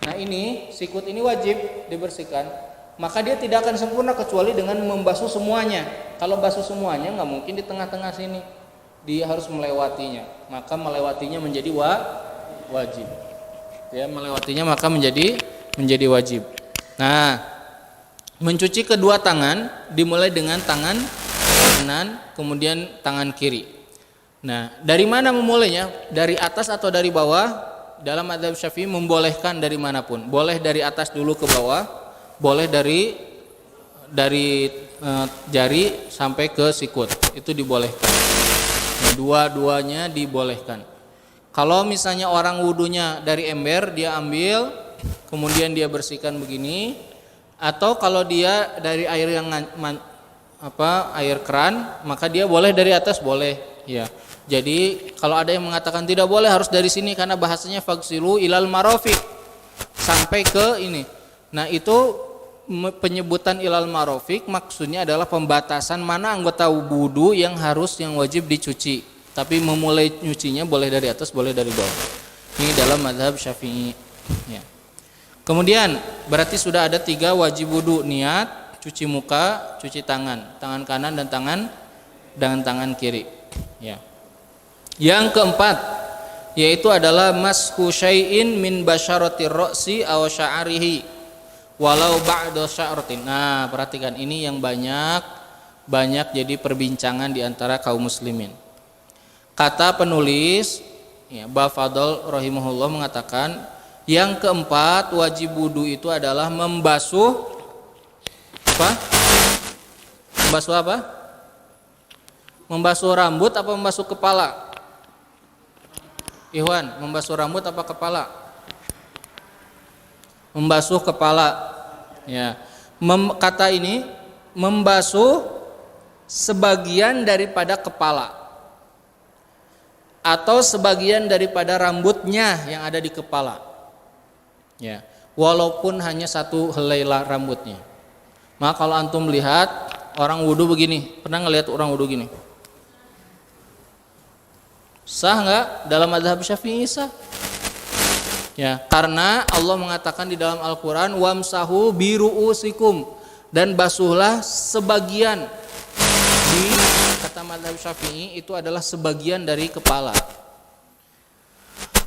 Nah, ini sikut ini wajib dibersihkan, maka dia tidak akan sempurna kecuali dengan membasuh semuanya. Kalau basuh semuanya nggak mungkin di tengah-tengah sini, dia harus melewatinya. Maka melewatinya menjadi wajib. Ya, melewatinya maka menjadi wajib. Nah, mencuci kedua tangan dimulai dengan tangan kanan, kemudian tangan kiri. Nah, dari mana memulainya? Dari atas atau dari bawah? Dalam mazhab Syafi'i membolehkan dari manapun. Boleh dari atas dulu ke bawah, boleh dari jari sampai ke sikut. Itu dibolehkan. Nah, dua-duanya dibolehkan. Kalau misalnya orang wudunya dari ember, dia ambil, kemudian dia bersihkan begini. Atau kalau dia dari air yang air keran, maka dia boleh dari atas, boleh. Ya. Jadi kalau ada yang mengatakan tidak boleh harus dari sini karena bahasanya fagsilu ilal marafiq sampai ke ini. Nah, itu penyebutan ilal marafiq maksudnya adalah pembatasan mana anggota wudu yang wajib dicuci. Tapi memulai nyucinya boleh dari atas, boleh dari bawah. Ini dalam mazhab Syafi'i. Ya. Kemudian berarti sudah ada 3 wajib wudu: niat, cuci muka, cuci tangan kanan dan tangan kiri. Ya. Yang keempat yaitu adalah mashu syai'in min basyaratir ra'si aw sya'rihi walau ba'da sya'ratin. Nah, perhatikan ini yang banyak jadi perbincangan di antara kaum muslimin. Kata penulis ya, Bafadol rahimahullah mengatakan yang keempat wajib wudu itu adalah membasuh apa? Membasuh apa? Membasuh rambut apa membasuh kepala? Ikhwan, membasuh rambut apa kepala? Membasuh kepala. Ya. Kata ini membasuh sebagian daripada kepala atau sebagian daripada rambutnya yang ada di kepala. Ya, walaupun hanya satu helai rambutnya. Maka kalau antum lihat orang wudu begini, pernah ngelihat orang wudu gini? Sah nggak? Dalam mazhab Syafi'i sah. Ya, karena Allah mengatakan di dalam Al-Qur'an wamsahu biru'usikum, dan basuhlah sebagian. Di kata mazhab Syafi'i itu adalah sebagian dari kepala.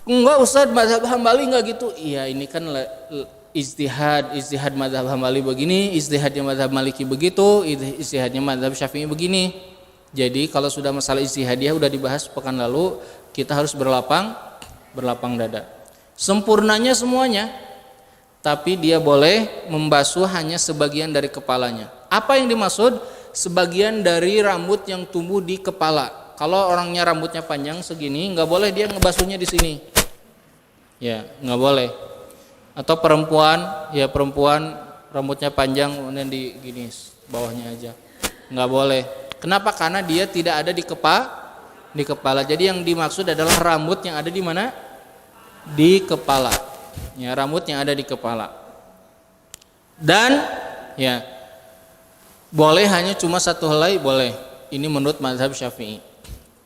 Enggak Ustaz, mazhab Hambali enggak gitu. Iya, ini kan ijtihad mazhab Hambali begini, ijtihadnya mazhab Maliki begitu, ijtihadnya mazhab Syafi'i begini. Jadi kalau sudah masalah ijtihadiyah udah dibahas pekan lalu, kita harus berlapang dada. Sempurnanya semuanya, tapi dia boleh membasuh hanya sebagian dari kepalanya. Apa yang dimaksud? Sebagian dari rambut yang tumbuh di kepala. Kalau orangnya rambutnya panjang segini, nggak boleh dia ngebasuhnya di sini. Ya, nggak boleh. Atau perempuan rambutnya panjang kemudian di gini bawahnya aja, nggak boleh. Kenapa? Karena dia tidak ada di kepala. Jadi yang dimaksud adalah rambut yang ada di mana? Di kepala. Ya, rambut yang ada di kepala. Dan ya, boleh hanya cuma satu helai, boleh. Ini menurut mazhab Syafi'i.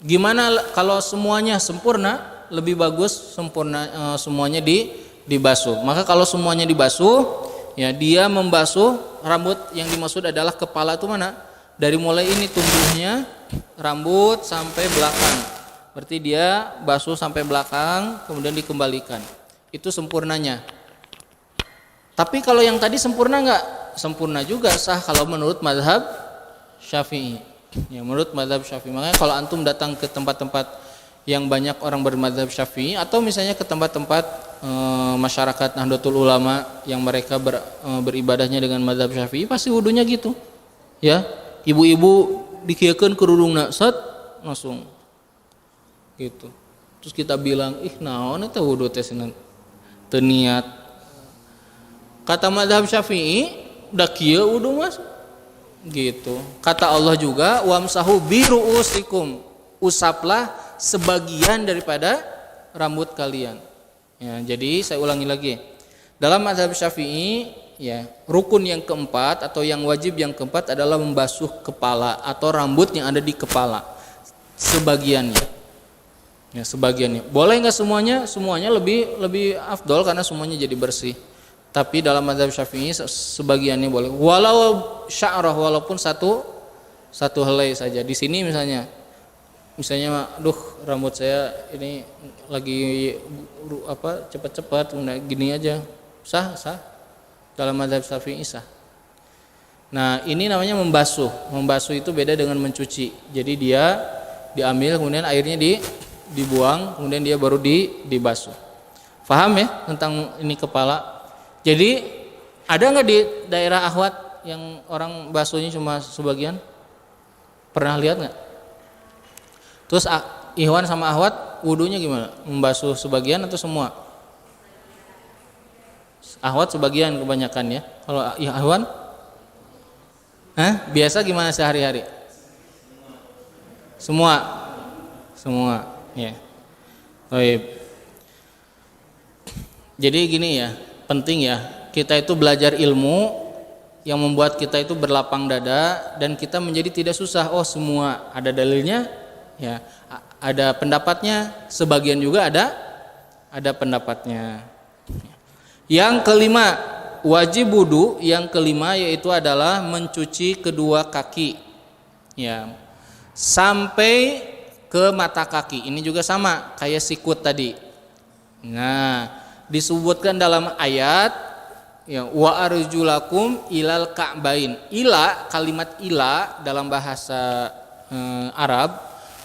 Gimana kalau semuanya sempurna? Lebih bagus sempurna semuanya dibasuh. Maka kalau semuanya dibasuh, ya dia membasuh rambut yang dimaksud adalah kepala itu mana? Dari mulai ini tumbuhnya rambut sampai belakang. Berarti dia basuh sampai belakang kemudian dikembalikan. Itu sempurnanya. Tapi kalau yang tadi sempurna enggak? Sempurna juga, sah kalau menurut mazhab Syafi'i. Ya, menurut mazhab Syafi'i. Makanya kalau antum datang ke tempat-tempat yang banyak orang bermadzhab Syafi'i atau misalnya ke tempat-tempat masyarakat Nahdlatul Ulama yang mereka beribadahnya dengan mazhab Syafi'i, pasti wudunya gitu. Ya, ibu-ibu dikieukeun kerudungna set langsung gitu. Terus kita bilang, "Ih, naon eta wudu teh cenah teu niat." Kata mazhab Syafi'i, udah kieu wudu mas gitu. Kata Allah juga, "Wamsahu biru'usikum." Usaplah sebagian daripada rambut kalian. Ya, jadi saya ulangi lagi. Dalam mazhab Syafi'i, ya, rukun yang keempat atau yang wajib yang keempat adalah membasuh kepala atau rambut yang ada di kepala. Sebagiannya. Ya, sebagiannya. Boleh enggak semuanya? Semuanya lebih afdol karena semuanya jadi bersih. Tapi dalam mazhab Syafi'i sebagiannya boleh. Walau sya'rah, walaupun satu helai saja. Di sini misalnya, aduh rambut saya ini lagi cepat-cepat gini aja. Sah. Dalam mazhab Syafi'i sah. Nah, ini namanya membasuh. Membasuh itu beda dengan mencuci. Jadi dia diambil kemudian airnya dibuang, kemudian dia baru dibasuh. Paham ya tentang ini kepala? Jadi ada nggak di daerah Ahwat yang orang basuhnya cuma sebagian? Pernah lihat nggak? Terus Ikhwan sama Ahwat wudunya gimana? Membasuh sebagian atau semua? Ahwat sebagian kebanyakan ya. Kalau Ikhwan? Biasa gimana sehari-hari? Semua. Ya. Baik. Jadi gini ya. Penting ya, kita itu belajar ilmu yang membuat kita itu berlapang dada dan kita menjadi tidak susah. Oh, semua ada dalilnya, ya, ada pendapatnya, sebagian juga ada pendapatnya. Yang kelima, wajib wudu yang kelima yaitu adalah mencuci kedua kaki, ya, sampai ke mata kaki. Ini juga sama kayak sikut tadi. Nah, disebutkan dalam ayat Ya, wa arjulakum ilal ka'bain. Ila, kalimat ila dalam bahasa Arab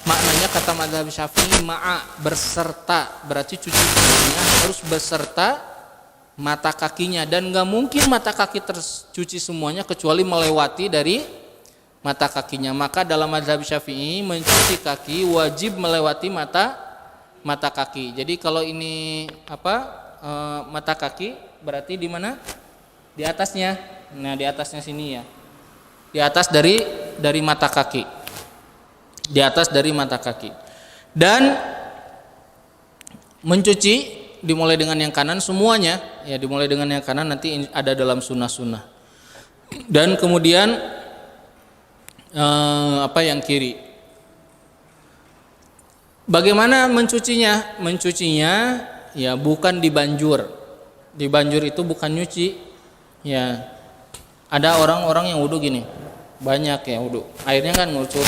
maknanya kata mazhab Syafi'i ma'a, berserta, berarti cuci kakinya harus beserta mata kakinya, dan nggak mungkin mata kaki tercuci semuanya kecuali melewati dari mata kakinya. Maka dalam mazhab Syafi'i mencuci kaki wajib melewati mata kaki. Jadi kalau ini mata kaki berarti di mana? Di atasnya. Nah, di atasnya sini ya. Di atas dari mata kaki. Di atas dari mata kaki. Dan mencuci dimulai dengan yang kanan semuanya, ya dimulai dengan yang kanan, nanti ada dalam sunnah-sunnah. Dan kemudian yang kiri. Bagaimana mencucinya? Mencucinya ya bukan dibanjur. Dibanjur itu bukan nyuci. Ya. Ada orang-orang yang wudu gini. Banyak ya wudu. Airnya kan ngucur.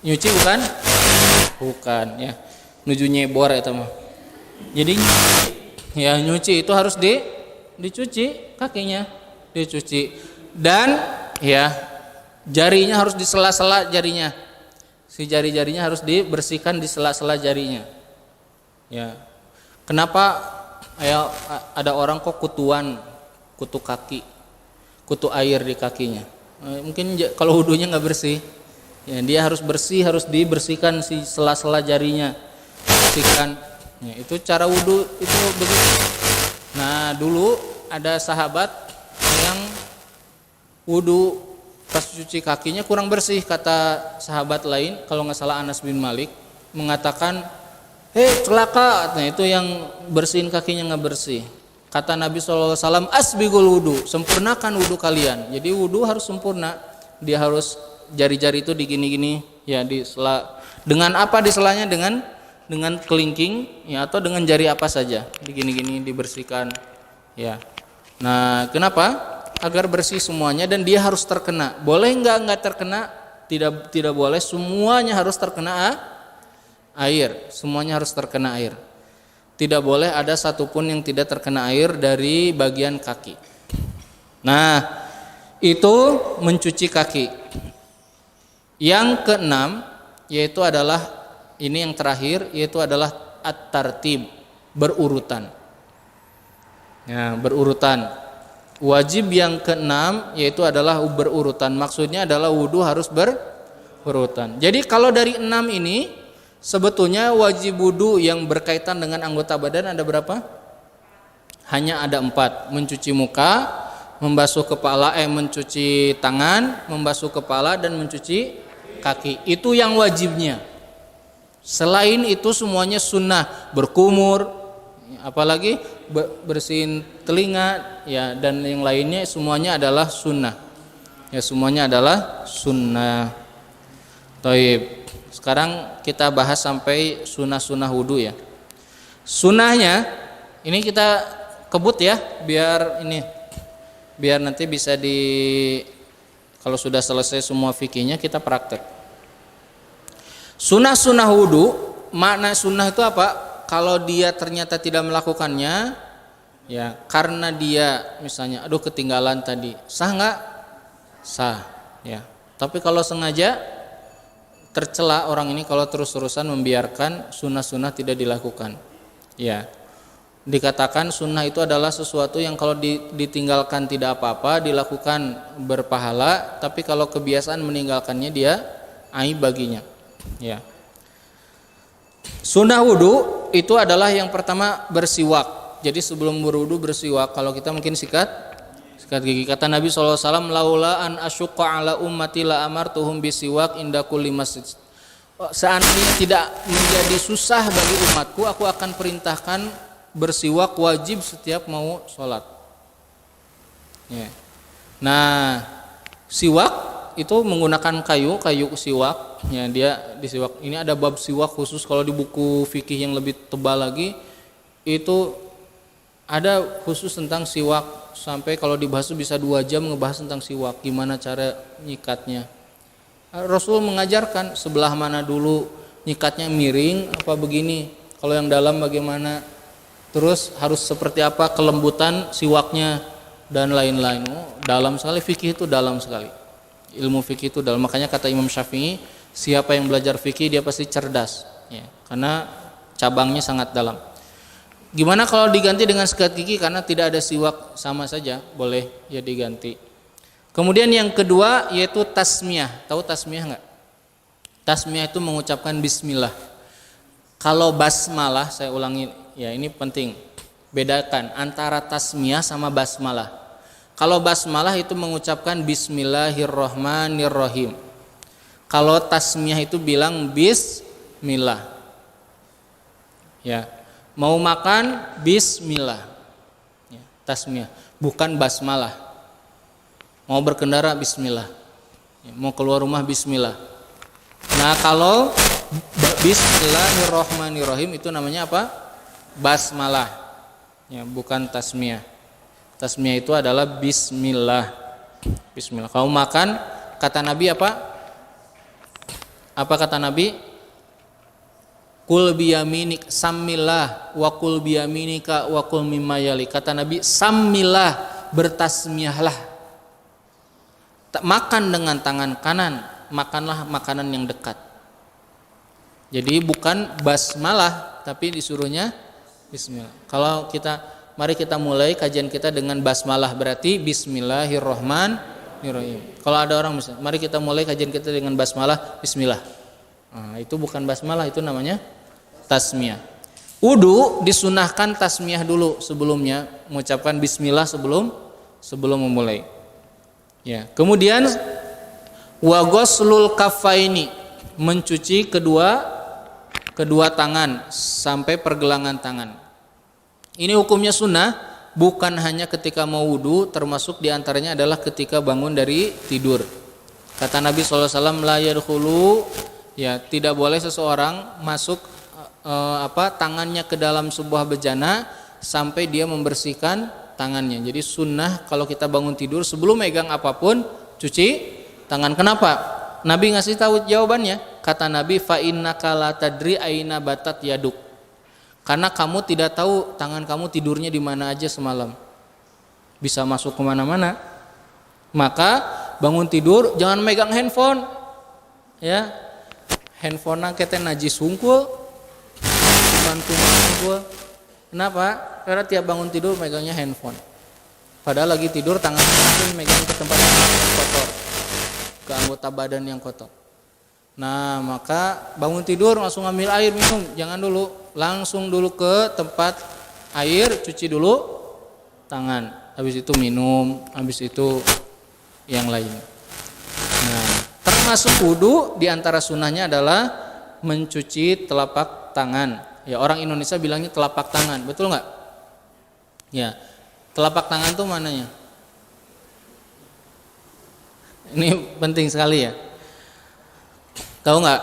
Nyuci bukan? Bukan ya. Nuju nyebor eta mah. Jadi ya nyuci itu harus dicuci kakinya, dicuci. Dan ya jarinya harus disela-sela jarinya. Si jari-jarinya harus dibersihkan di sela-sela jarinya. Ya, kenapa ada orang kok kutu kaki, kutu air di kakinya? Mungkin kalau wudunya nggak bersih, ya dia harus bersih, harus dibersihkan si sela-sela jarinya, bersihkan. Ya, itu cara wudu itu begitu. Nah dulu ada sahabat yang wudu pas cuci kakinya kurang bersih, kata sahabat lain, kalau nggak salah Anas bin Malik mengatakan, celaka, nah itu yang bersihin kakinya nggak bersih. Kata Nabi SAW, asbigul wudu, sempurnakan wudu kalian. Jadi wudu harus sempurna, dia harus jari-jari itu digini-gini, ya disela. Dengan apa diselanya? Dengan kelingking, ya atau dengan jari apa saja, digini-gini dibersihkan, ya. Nah, kenapa? Agar bersih semuanya dan dia harus terkena. Boleh nggak terkena? Tidak boleh. Semuanya harus terkena air, semuanya harus terkena air. Tidak boleh ada satupun yang tidak terkena air dari bagian kaki. Nah, itu mencuci kaki. Yang keenam yaitu adalah ini yang terakhir, yaitu adalah at-tartib, berurutan. Ya, berurutan. Wajib yang keenam yaitu adalah berurutan. Maksudnya adalah wudu harus berurutan. Jadi kalau dari 6 ini sebetulnya wajib wudu yang berkaitan dengan anggota badan ada berapa? Hanya ada 4. Mencuci muka, membasuh kepala, mencuci tangan, membasuh kepala, dan mencuci kaki. Itu yang wajibnya. Selain itu semuanya sunnah. Berkumur, apalagi bersihin telinga, ya, dan yang lainnya semuanya adalah sunnah. Ya, semuanya adalah sunnah. Taib. Sekarang kita bahas sampai sunnah-sunnah wudu ya. Sunnahnya ini kita kebut ya, biar nanti bisa kalau sudah selesai semua fikihnya kita praktek. Sunnah-sunnah wudu, makna sunnah itu apa? Kalau dia ternyata tidak melakukannya, ya karena dia misalnya ketinggalan tadi, sah nggak? Sah, ya. Tapi kalau sengaja, tercela orang ini kalau terus-terusan membiarkan sunnah-sunnah tidak dilakukan. Ya, dikatakan sunnah itu adalah sesuatu yang kalau ditinggalkan tidak apa-apa, dilakukan berpahala, tapi kalau kebiasaan meninggalkannya dia aib baginya. Ya. Sunnah wudu itu adalah yang pertama bersiwak. Jadi sebelum berwudu bersiwak. Kalau kita mungkin sikat gigi. Kata Nabi SAW, laula an asyqa ala ummati la amartuhum bisiwak inda kulli masjid. Seandainya tidak menjadi susah bagi umatku, aku akan perintahkan bersiwak wajib setiap mau sholat. Ya. Nah, siwak itu menggunakan kayu siwak. Ya, dia disiwak. Ini ada bab siwak khusus. Kalau di buku fikih yang lebih tebal lagi, itu ada khusus tentang siwak. Sampai kalau dibahas bisa 2 jam ngebahas tentang siwak, gimana cara nyikatnya. Rasul mengajarkan sebelah mana dulu nyikatnya, miring apa begini, kalau yang dalam bagaimana. terus harus seperti apa kelembutan siwaknya dan lain-lain. Dalam sekali fikih itu, dalam sekali. Ilmu fikih itu dalam. Makanya kata Imam Syafi'i, siapa yang belajar fikih dia pasti cerdas, ya, karena cabangnya sangat dalam. Gimana kalau diganti dengan sikat gigi karena tidak ada siwak, sama saja, boleh ya diganti. Kemudian yang kedua yaitu tasmiyah. Tahu tasmiyah enggak? Tasmiyah itu mengucapkan bismillah. Kalau basmalah, saya ulangi ya, ini penting. Bedakan antara tasmiyah sama basmalah. Kalau basmalah itu mengucapkan bismillahirrahmanirrahim. Kalau tasmiyah itu bilang bismillah. Ya. Mau makan bismillah. Ya, tasmiyah, bukan basmalah. Mau berkendara bismillah. Ya, mau keluar rumah bismillah. Nah, kalau bismillahirrahmanirrahim itu namanya apa? Basmalah. Ya, bukan tasmiyah. Tasmiyah itu adalah bismillah. Bismillah. Kalau makan, kata Nabi apa? Apa kata Nabi? Kul biyaminik samillah wa kul biyaminika wa kul mimma yali. Kata Nabi, samillah, bertasmiyahlah. Makan dengan tangan kanan, makanlah makanan yang dekat. Jadi bukan basmalah, tapi disuruhnya bismillah. Kalau mari kita mulai kajian kita dengan basmalah, berarti bismillahirrahmanirrahim. Kalau ada orang misalnya, mari kita mulai kajian kita dengan basmalah, bismillah. Nah, itu bukan basmalah, itu namanya tasmiyah. Wudu disunahkan tasmiyah dulu sebelumnya, mengucapkan bismillah sebelum memulai. Ya. Kemudian wa ghuslul kaffaini, mencuci kedua tangan sampai pergelangan tangan. Ini hukumnya sunnah, bukan hanya ketika mau wudu, termasuk diantaranya adalah ketika bangun dari tidur. Kata Nabi SAW, la yadkhulu, ya, tidak boleh seseorang masuk tangannya ke dalam sebuah bejana sampai dia membersihkan tangannya. Jadi sunnah kalau kita bangun tidur sebelum megang apapun cuci tangan. Kenapa? Nabi ngasih tahu jawabannya. Kata Nabi, fa innaka la tadri aina batat yaduk. Karena kamu tidak tahu tangan kamu tidurnya di mana aja semalam. Bisa masuk kemana-mana. Maka bangun tidur jangan megang handphone. Ya, handphone kita najis hungkul. Bantu gue. Kenapa? Karena tiap bangun tidur megangnya handphone. Padahal lagi tidur tangan langsung megang ke tempat yang kotor, ke anggota badan yang kotor. Nah, maka bangun tidur langsung ambil air minum, jangan dulu. Langsung dulu ke tempat air, cuci dulu tangan. Habis itu minum, habis itu yang lain. Nah, termasuk wudu diantara sunnahnya adalah mencuci telapak tangan. Ya, orang Indonesia bilangnya telapak tangan, betul nggak? Ya, telapak tangan tuh mananya? Ini penting sekali ya. Tahu nggak?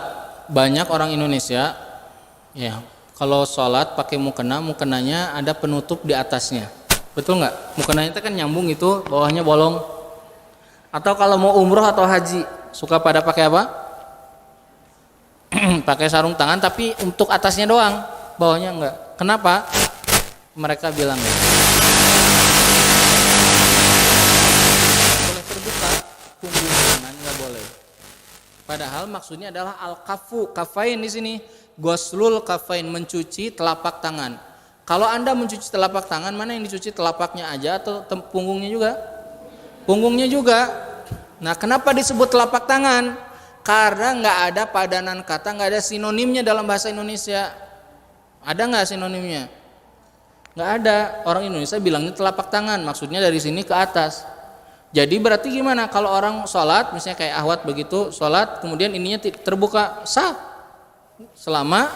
Banyak orang Indonesia, ya, kalau sholat pakai mukenanya ada penutup di atasnya, betul nggak? Mukenanya itu kan nyambung itu, bawahnya bolong. Atau kalau mau umroh atau haji, suka pada pakai apa? Pakai sarung tangan tapi untuk atasnya doang, bawahnya enggak. Kenapa? Mereka bilang boleh terbuka punggung tangan, enggak boleh. Padahal maksudnya adalah al-kafu, kafain di sini, ghuslul kafain, mencuci telapak tangan. Kalau Anda mencuci telapak tangan, mana yang dicuci, telapaknya aja atau punggungnya juga? Punggungnya juga. Nah, kenapa disebut telapak tangan? Karena nggak ada padanan kata, nggak ada sinonimnya dalam bahasa Indonesia. Ada nggak sinonimnya? Nggak ada. Orang Indonesia bilangnya telapak tangan, maksudnya dari sini ke atas. Jadi berarti gimana? Kalau orang sholat, misalnya kayak ahwat begitu, sholat, kemudian ininya terbuka, sah. Selama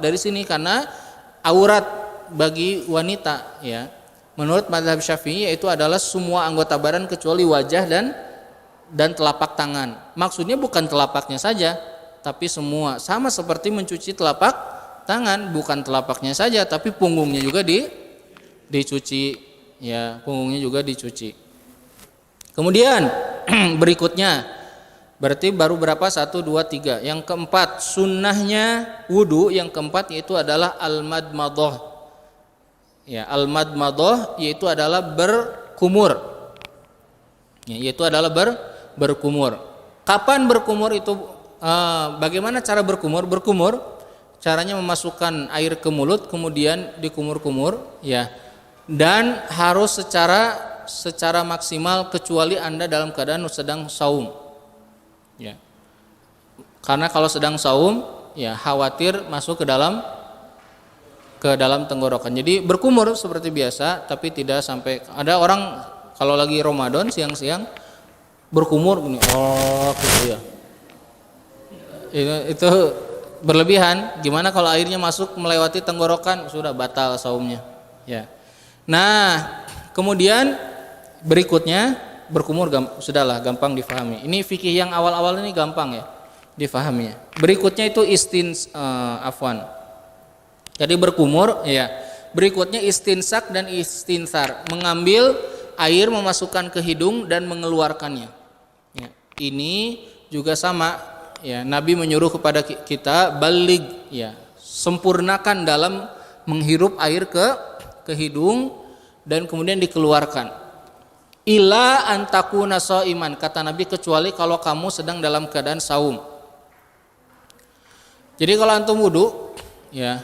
dari sini, karena aurat bagi wanita, ya. Menurut mazhab Syafi'i itu adalah semua anggota badan kecuali wajah dan telapak tangan. Maksudnya bukan telapaknya saja, tapi semua. Sama seperti mencuci telapak tangan, bukan telapaknya saja, tapi punggungnya juga dicuci. Ya, punggungnya juga dicuci. Kemudian berikutnya, Berarti baru berapa? 1, 2, 3. Yang keempat, sunnahnya wudu yang keempat yaitu adalah al-madmadah. Ya, al-madmadah yaitu adalah berkumur. Ya, yaitu adalah berkumur. Kapan berkumur itu? Bagaimana cara berkumur? Berkumur caranya memasukkan air ke mulut kemudian dikumur-kumur, ya. Dan harus secara maksimal kecuali Anda dalam keadaan sedang saum. Ya. Karena kalau sedang saum, ya khawatir masuk ke dalam tenggorokan. Jadi berkumur seperti biasa, tapi tidak sampai. Ada orang kalau lagi Ramadan siang-siang berkumur gini, gitu ya. Itu berlebihan. Gimana kalau airnya masuk melewati tenggorokan, sudah batal saumnya. Ya. Nah, kemudian berikutnya berkumur sudahlah gampang difahami. Ini fikih yang awal-awal ini gampang ya difahami. Berikutnya itu Jadi berkumur ya. Berikutnya istinsak dan istinsar, mengambil air memasukkan ke hidung dan mengeluarkannya. Ya. Ini juga sama ya. Nabi menyuruh kepada kita balig ya, sempurnakan dalam menghirup air ke hidung dan kemudian dikeluarkan. Ila antakuna shaiman, kata Nabi, kecuali kalau kamu sedang dalam keadaan saum. Jadi kalau antum wudu, ya,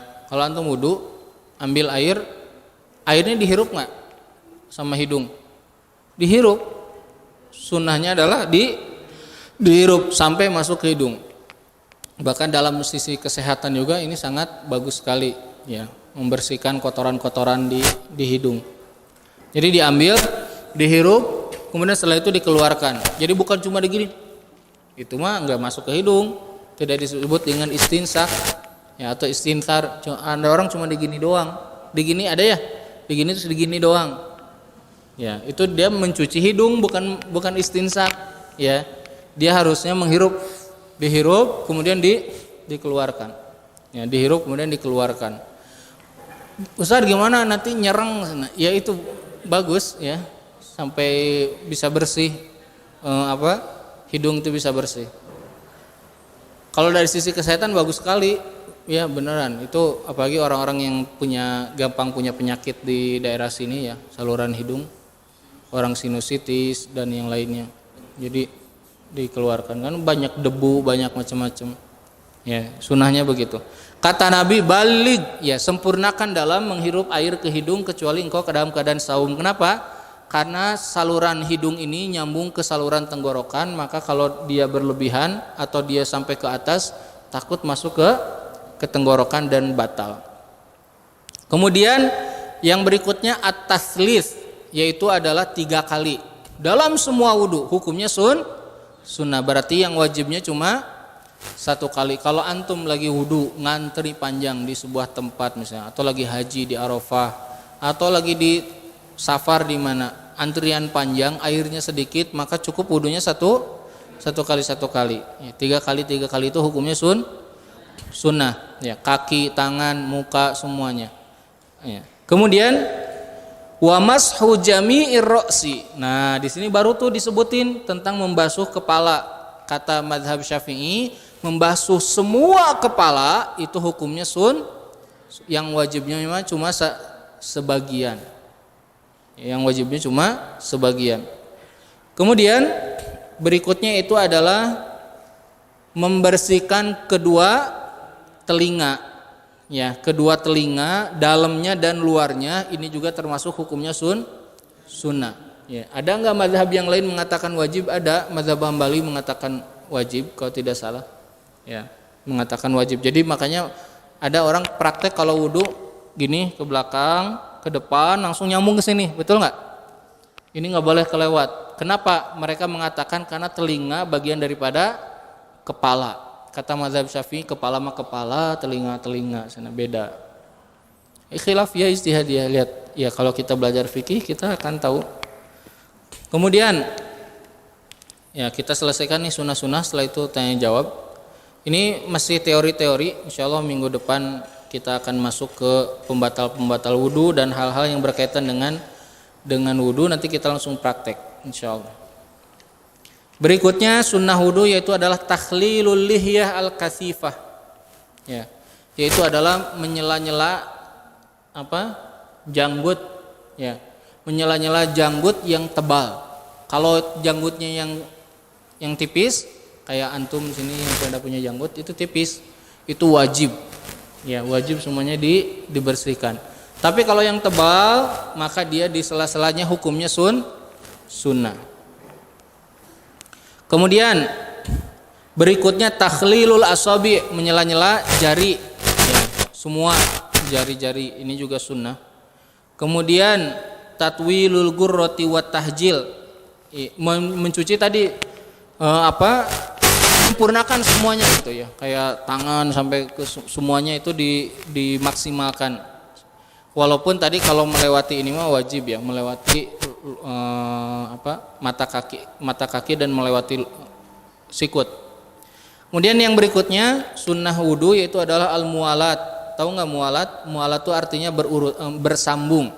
ambil airnya dihirup nggak sama hidung? Dihirup. Sunnahnya adalah dihirup sampai masuk ke hidung. Bahkan dalam sisi kesehatan juga ini sangat bagus sekali, ya, membersihkan kotoran-kotoran di hidung. Jadi diambil, dihirup, kemudian setelah itu dikeluarkan. Jadi bukan cuma digini, itu mah nggak masuk ke hidung, tidak disebut dengan istinsak ya atau istinsar. Ada orang cuma digini doang, digini ada ya, digini terus digini doang. Ya itu dia mencuci hidung, bukan istinsak. Ya dia harusnya menghirup, dihirup kemudian dikeluarkan. Ya dihirup kemudian dikeluarkan. Ustaz gimana nanti nyereng? Ya itu bagus ya. Sampai bisa bersih hidung itu bisa bersih. Kalau dari sisi kesehatan bagus sekali ya, beneran itu, apalagi orang-orang yang gampang punya penyakit di daerah sini ya, saluran hidung, orang sinusitis dan yang lainnya, jadi dikeluarkan kan banyak debu, banyak macam-macam ya, sunnahnya begitu. Kata Nabi balig ya, sempurnakan dalam menghirup air ke hidung kecuali engkau dalam keadaan saum. Kenapa? Karena saluran hidung ini nyambung ke saluran tenggorokan, maka kalau dia berlebihan atau dia sampai ke atas takut masuk ke tenggorokan dan batal. Kemudian yang berikutnya at-taslis, yaitu adalah 3 kali dalam semua wudu. Hukumnya sunnah, berarti yang wajibnya cuma 1 kali. Kalau antum lagi wudu ngantri panjang di sebuah tempat misalnya, atau lagi haji di Arafah, atau lagi di safar di mana antrian panjang, airnya sedikit, maka cukup wudunya satu kali ya, 3 kali itu hukumnya sunnah ya, kaki, tangan, muka semuanya ya. Kemudian wa mashu jami'ir ra'si. Nah di sini baru tuh disebutin tentang membasuh kepala. Kata mazhab Syafi'i, membasuh semua kepala itu hukumnya yang wajibnya memang cuma sebagian. Yang wajibnya cuma sebagian. Kemudian berikutnya itu adalah membersihkan kedua telinga. Ya, kedua telinga, dalamnya dan luarnya, ini juga termasuk hukumnya sunnah. Ya, ada enggak mazhab yang lain mengatakan wajib? Ada, mazhab Hambali mengatakan wajib kalau tidak salah. Ya, mengatakan wajib. Jadi makanya ada orang praktek kalau wudu gini ke belakang, ke depan, langsung nyambung ke sini, betul nggak? Ini nggak boleh kelewat. Kenapa? Mereka mengatakan karena telinga bagian daripada kepala. Kata mazhab Syafi'i, kepala mah kepala, telinga sana beda. Khilaf ya, ijtihadiyah. Lihat ya, kalau kita belajar fikih kita akan tahu. Kemudian ya kita selesaikan nih sunnah-sunnah, setelah itu tanya jawab. Ini masih teori-teori, insya Allah minggu depan kita akan masuk ke pembatal wudu dan hal-hal yang berkaitan dengan wudu. Nanti kita langsung praktek insya Allah. Berikutnya sunnah wudu yaitu adalah takhlilul lihyah al-kasifah. Ya, yaitu adalah menyela-nyela janggut, ya. Menyela-nyela janggut yang tebal. Kalau janggutnya yang tipis, kayak antum sini yang pada punya janggut itu tipis, itu wajib. Ya, wajib semuanya dibersihkan. Tapi kalau yang tebal, maka dia di sela-selanya hukumnya sunnah. Kemudian berikutnya takhlilul asabi, menyela-nyela jari, ya, semua jari-jari ini juga sunnah. Kemudian tatwilul gurrati wat tahjil, mencuci tadi sempurnakan semuanya gitu ya, kayak tangan sampai ke semuanya itu dimaksimalkan. Walaupun tadi kalau melewati ini mah wajib ya, melewati mata kaki dan melewati sikut. Kemudian yang berikutnya sunnah wudu yaitu adalah al-mualat. Tahu nggak mualat? Mualat itu artinya bersambung.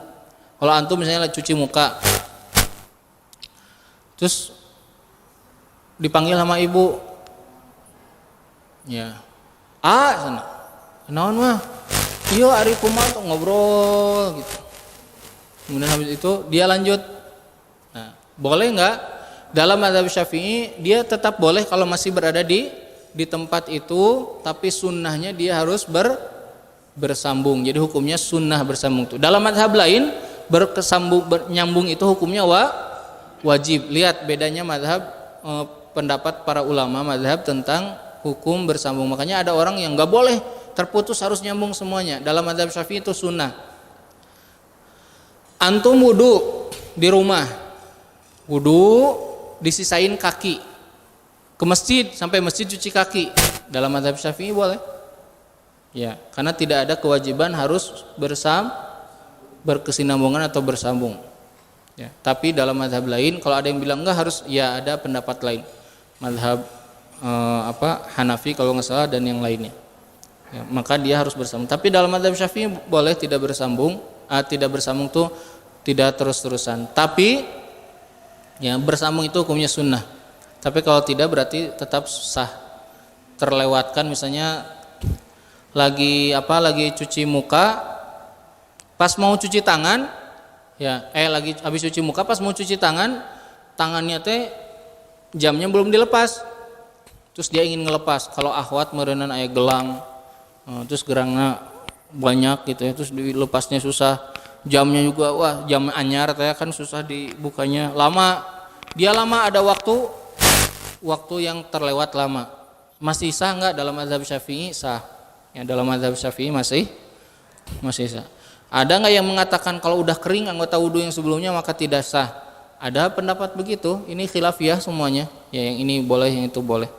Kalau antum misalnya cuci muka, terus dipanggil sama ibu, ya, sana, naon mah, iya ari kumaha tuh ngobrol gitu. Kemudian habis itu dia lanjut. Nah, boleh nggak? Dalam mazhab Syafi'i dia tetap boleh kalau masih berada di tempat itu, tapi sunnahnya dia harus bersambung. Jadi hukumnya sunnah bersambung itu. Dalam mazhab lain bernyambung itu hukumnya wajib. Lihat bedanya mazhab pendapat para ulama mazhab tentang hukum bersambung. Makanya ada orang yang nggak boleh terputus, harus nyambung semuanya. Dalam mazhab Syafi'i itu sunnah. Antum wudu di rumah, wudu disisain kaki, ke masjid sampai masjid cuci kaki. Dalam mazhab Syafi'i boleh, ya, karena tidak ada kewajiban harus berkesinambungan atau bersambung. Ya, tapi dalam mazhab lain, kalau ada yang bilang enggak harus, ya ada pendapat lain, mazhab Hanafi kalau nggak salah dan yang lainnya. Ya, maka dia harus bersambung. Tapi dalam mazhab Syafi'i boleh tidak bersambung. Tidak bersambung tuh tidak terus-terusan. Tapi ya bersambung itu hukumnya sunnah. Tapi kalau tidak berarti tetap sah. Terlewatkan misalnya lagi cuci muka, pas mau cuci tangan, ya lagi habis cuci muka pas mau cuci tangan, tangannya teh jamnya belum dilepas. Terus dia ingin ngelepas. Kalau akhwat meureunana aya gelang, terus gerangna banyak gitu ya, terus dilepasnya susah, jamnya juga jam anyar teh kan susah dibukanya, lama ada waktu yang terlewat lama. Masih sah nggak? Dalam mazhab Syafi'i sah ya, dalam mazhab Syafi'i masih sah. Ada nggak yang mengatakan kalau udah kering anggota wudu yang sebelumnya maka tidak sah? Ada pendapat begitu. Ini khilafiyah semuanya ya, yang ini boleh, yang itu boleh.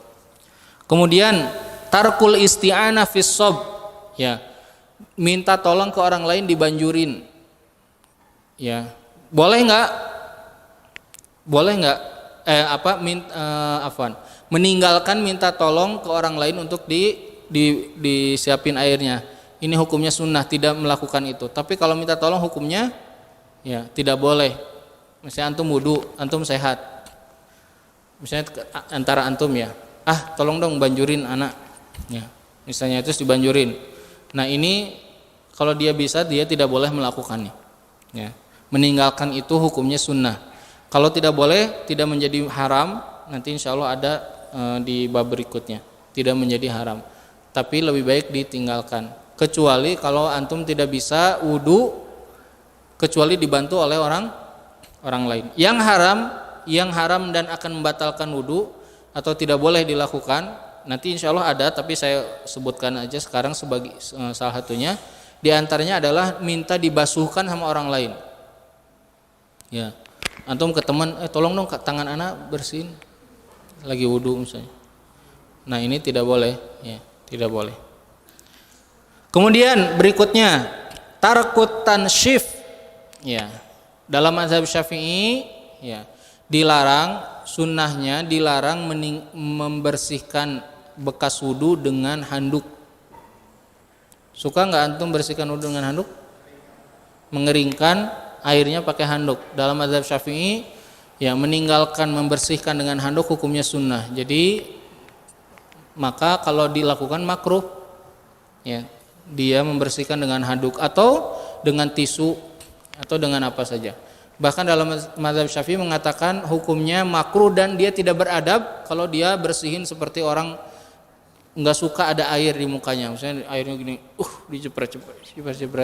Kemudian tarkul isti'anah fis sob, ya, minta tolong ke orang lain dibanjurin, ya, boleh nggak? Meninggalkan minta tolong ke orang lain untuk disiapin airnya. Ini hukumnya sunnah, tidak melakukan itu. Tapi kalau minta tolong hukumnya ya tidak boleh. Misalnya antum wudu, antum sehat, misalnya antara antum ya, tolong dong banjurin anak, ya, misalnya itu dibanjurin. Nah ini kalau dia bisa, dia tidak boleh melakukannya. Ya. Meninggalkan itu hukumnya sunnah. Kalau tidak boleh, tidak menjadi haram. Nanti insya Allah ada di bab berikutnya. Tidak menjadi haram. Tapi lebih baik ditinggalkan. Kecuali kalau antum tidak bisa wudu, kecuali dibantu oleh orang lain. Yang haram dan akan membatalkan wudu atau tidak boleh dilakukan, nanti insya Allah ada, tapi saya sebutkan aja sekarang sebagai salah satunya. Di antaranya adalah minta dibasuhkan sama orang lain. Ya, antum ke teman, tolong dong tangan anak bersihin, lagi wudu misalnya. Nah ini tidak boleh, ya, tidak boleh. Kemudian berikutnya tarkut tanshif, ya, dalam mazhab Syafi'i, ya, dilarang, sunnahnya dilarang membersihkan bekas wudu dengan handuk. Suka nggak antum bersihkan wudu dengan handuk? Mengeringkan airnya pakai handuk. Dalam mazhab Syafi'i Ya, meninggalkan membersihkan dengan handuk hukumnya sunnah. Jadi maka kalau dilakukan makruh, ya, dia membersihkan dengan handuk atau dengan tisu atau dengan apa saja. Bahkan dalam mazhab Syafi'i mengatakan hukumnya makruh dan dia tidak beradab kalau dia bersihin seperti orang nggak suka ada air di mukanya. Misalnya airnya gini, dijepret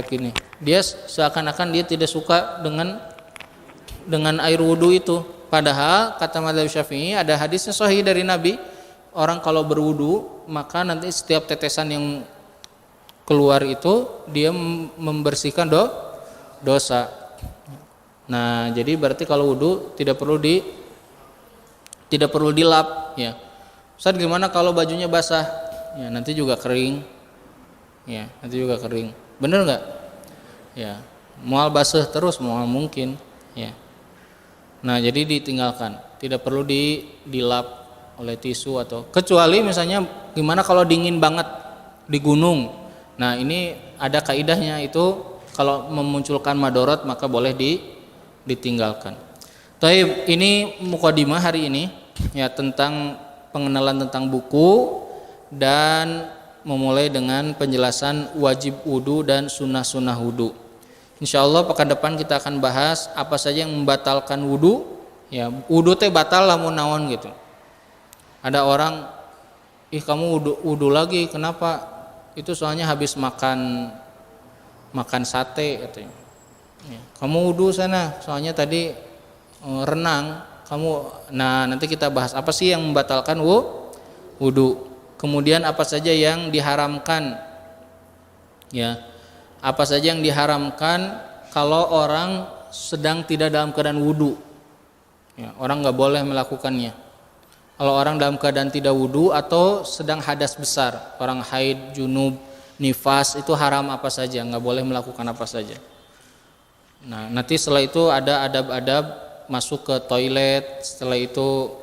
gini. Dia seakan-akan dia tidak suka dengan air wudhu itu. Padahal kata mazhab Syafi'i ada hadisnya sahih dari Nabi, orang kalau berwudhu maka nanti setiap tetesan yang keluar itu dia membersihkan dosa. Nah, jadi berarti kalau wudhu tidak perlu dilap, ya. Ustaz, gimana kalau bajunya basah? Ya, nanti juga kering. Ya, nanti juga kering. Bener nggak? Ya, mual basah terus, mual mungkin, ya. Nah, jadi ditinggalkan, tidak perlu dilap oleh tisu atau kecuali misalnya gimana kalau dingin banget di gunung. Nah, ini ada kaidahnya itu kalau memunculkan madorot maka boleh ditinggalkan. Taib, ini mukadimah hari ini ya tentang pengenalan tentang buku dan memulai dengan penjelasan wajib wudu dan sunnah-sunnah wudu. Insyaallah pekan depan kita akan bahas apa saja yang membatalkan wudu. Ya, wudu teh batal lamun naon gitu. Ada orang, kamu wudu lagi, kenapa? Itu soalnya habis makan sate katanya. Ya, kamu wudu sana, soalnya tadi renang. Nah nanti kita bahas apa sih yang membatalkan wudu. Kemudian apa saja yang diharamkan. Ya. Apa saja yang diharamkan kalau orang sedang tidak dalam keadaan wudu, ya, orang nggak boleh melakukannya. Kalau orang dalam keadaan tidak wudu atau sedang hadas besar, orang haid, junub, nifas, itu haram apa saja, nggak boleh melakukan apa saja. Nah, nanti setelah itu ada adab-adab masuk ke toilet, setelah itu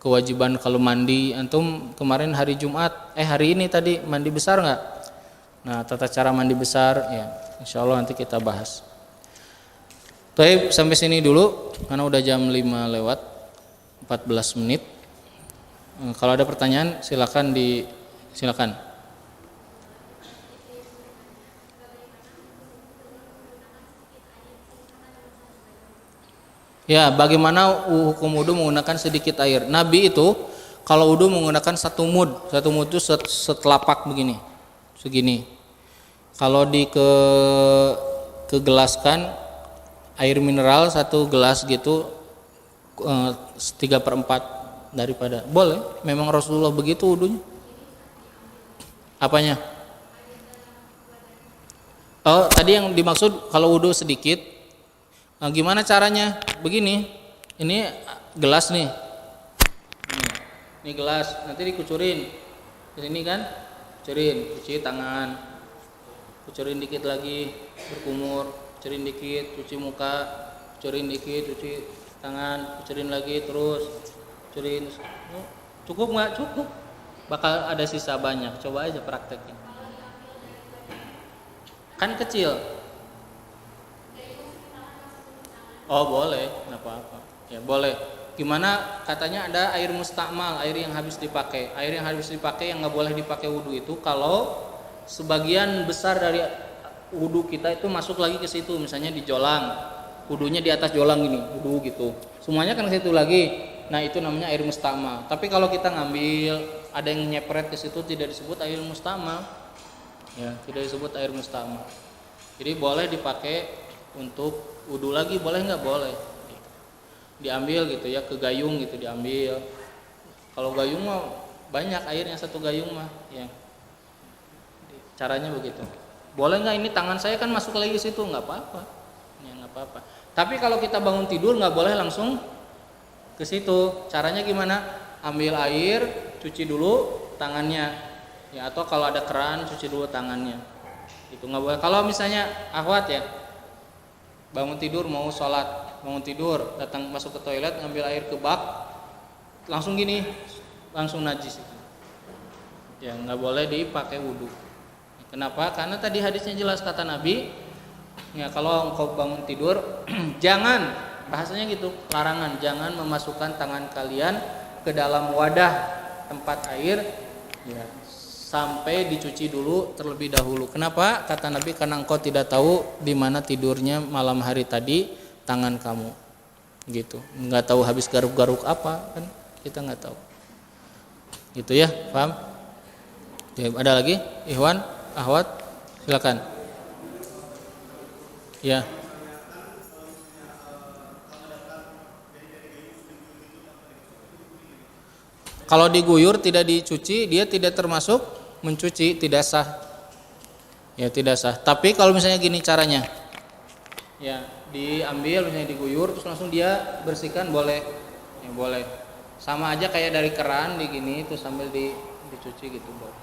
kewajiban kalau mandi. Antum kemarin hari Jumat, hari ini tadi mandi besar nggak? Nah, tata cara mandi besar, ya, insya Allah nanti kita bahas. Baik, sampai sini dulu, karena udah jam 5 lewat 14 menit. Kalau ada pertanyaan, silakan. Ya, bagaimana hukum wudu menggunakan sedikit air? Nabi itu kalau wudu menggunakan satu mud itu setelapak begini. Segini. Kalau kegelaskan air mineral 1 gelas gitu 3/4 daripada boleh. Memang Rasulullah begitu wudunya. Apanya? Oh, tadi yang dimaksud kalau wudu sedikit. Nah, gimana caranya? Begini. Ini gelas nih. Ini gelas, nanti dikucurin. Di sini kan? Cuci tangan, kucurin dikit lagi, berkumur, kucurin dikit, cuci muka, kucurin dikit, cuci tangan, kucurin lagi, terus kucurin. Cukup nggak? Cukup. Bakal ada sisa banyak. Coba aja praktekin. Kan kecil. Oh boleh, nggak apa-apa. Ya boleh. Gimana katanya ada air mustakmal, air yang habis dipakai. Air yang habis dipakai yang nggak boleh dipakai wudu itu kalau sebagian besar dari wudu kita itu masuk lagi ke situ, misalnya di jolang, wudunya di atas jolang gini, wudu gitu. Semuanya kan ke situ lagi. Nah itu namanya air mustakmal. Tapi kalau kita ngambil, ada yang nyepret ke situ tidak disebut air mustakmal. Ya, tidak disebut air mustakmal. Jadi boleh dipakai untuk wudu lagi, boleh nggak? Boleh. Diambil gitu ya, ke gayung gitu diambil. Kalau gayung mah banyak airnya, 1 gayung mah ya. Caranya begitu. Boleh nggak? Ini tangan saya kan masuk lagi ke situ, nggak apa-apa. Ya nggak apa-apa. Tapi kalau kita bangun tidur nggak boleh langsung ke situ. Caranya gimana? Ambil air, cuci dulu tangannya. Ya, atau kalau ada keran cuci dulu tangannya. Itu nggak boleh. Kalau misalnya akhwat ya, bangun tidur mau sholat, bangun tidur datang masuk ke toilet ngambil air ke bak, langsung gini, langsung najis itu. Ya nggak boleh dipakai wudu. Kenapa? Karena tadi hadisnya jelas kata Nabi, ya kalau engkau bangun tidur jangan bahasanya gitu, larangan, jangan memasukkan tangan kalian ke dalam wadah tempat air ya, sampai dicuci dulu terlebih dahulu. Kenapa? Kata Nabi, karena engkau tidak tahu di mana tidurnya malam hari tadi tangan kamu, gitu. Nggak tahu habis garuk-garuk apa kan, kita nggak tahu. Gitu ya, paham? Oke, ada lagi, Ikhwan, Ahwat, silakan. Ya. Kalau diguyur tidak dicuci, dia tidak termasuk mencuci, tidak sah. Ya, tidak sah. Tapi kalau misalnya gini caranya. Ya, diambil misalnya diguyur terus langsung dia bersihkan boleh. Ya, boleh. Sama aja kayak dari keran di gini terus sambil dicuci gitu, boleh.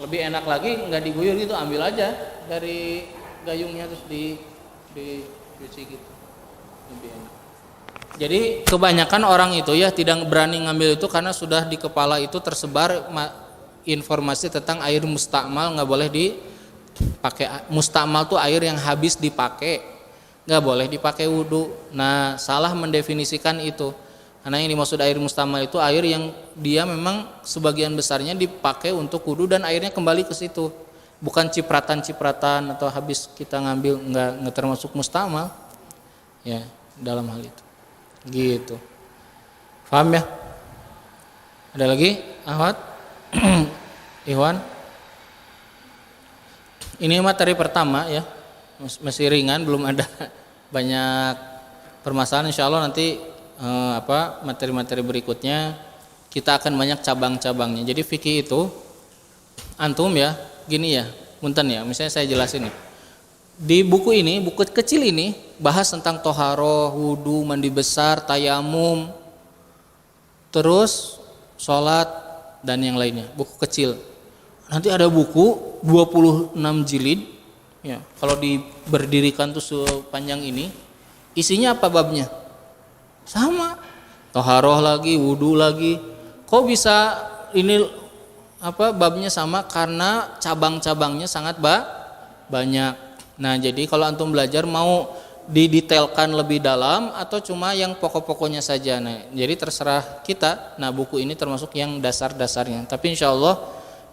Lebih enak lagi nggak diguyur gitu, ambil aja dari gayungnya terus dicuci gitu. Lebih enak. Jadi kebanyakan orang itu ya tidak berani ngambil itu karena sudah di kepala itu tersebar informasi tentang air mustakmal nggak boleh dipakai. Mustakmal tuh air yang habis dipakai, nggak boleh dipakai wudhu. Nah, salah mendefinisikan itu. Karena yang dimaksud air mustakmal itu air yang dia memang sebagian besarnya dipakai untuk wudhu dan airnya kembali ke situ. Bukan cipratan-cipratan atau habis kita ngambil, nggak termasuk mustakmal. Ya, dalam hal itu. Gitu. Paham ya? Ada lagi? Ahwat? Ikhwan? Ini materi pertama ya. Masih ringan, belum ada banyak permasalahan. Insyaallah nanti materi-materi berikutnya kita akan banyak cabang-cabangnya. Jadi fikih itu antum ya, gini ya, punten ya, misalnya saya jelasin nih. Di buku ini, buku kecil ini bahas tentang toharoh, wudu, mandi besar, tayamum, terus sholat dan yang lainnya. Buku kecil. Nanti ada buku 26 jilid. Ya, kalau berdirikan tuh sepanjang ini, isinya apa babnya? Sama. Toharoh lagi, wudu lagi. Kok bisa ini babnya sama? Karena cabang-cabangnya sangat banyak. Nah, jadi kalau antum belajar mau didetailkan lebih dalam atau cuma yang pokok-pokoknya saja. Nah, jadi terserah kita. Nah, buku ini termasuk yang dasar-dasarnya. Tapi insya Allah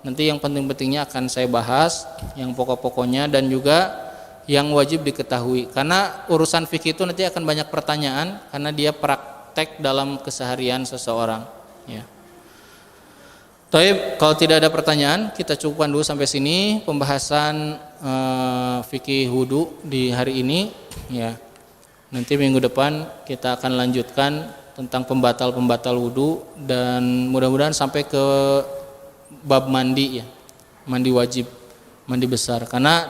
nanti yang penting-pentingnya akan saya bahas, yang pokok-pokoknya dan juga yang wajib diketahui. Karena urusan fikih itu nanti akan banyak pertanyaan karena dia praktek dalam keseharian seseorang. Ya. Taib, kalau tidak ada pertanyaan, kita cukupkan dulu sampai sini pembahasan fikih wudu di hari ini. Ya, nanti minggu depan kita akan lanjutkan tentang pembatal-pembatal wudu dan mudah-mudahan sampai ke bab mandi ya, mandi wajib, mandi besar. Karena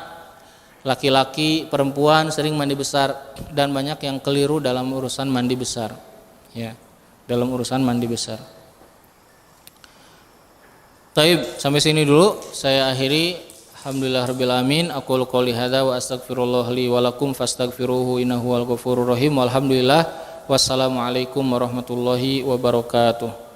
laki-laki, perempuan sering mandi besar dan banyak yang keliru dalam urusan mandi besar. Ya, dalam urusan mandi besar. Taib, sampai sini dulu saya akhiri. Alhamdulillahirabbil alamin. Aqulu qouli hadza wa astaghfirullah li wa lakum fastaghfiruhu innahu wal ghafurur rahim. Walhamdulillah. Wassalamualaikum warahmatullahi wabarakatuh.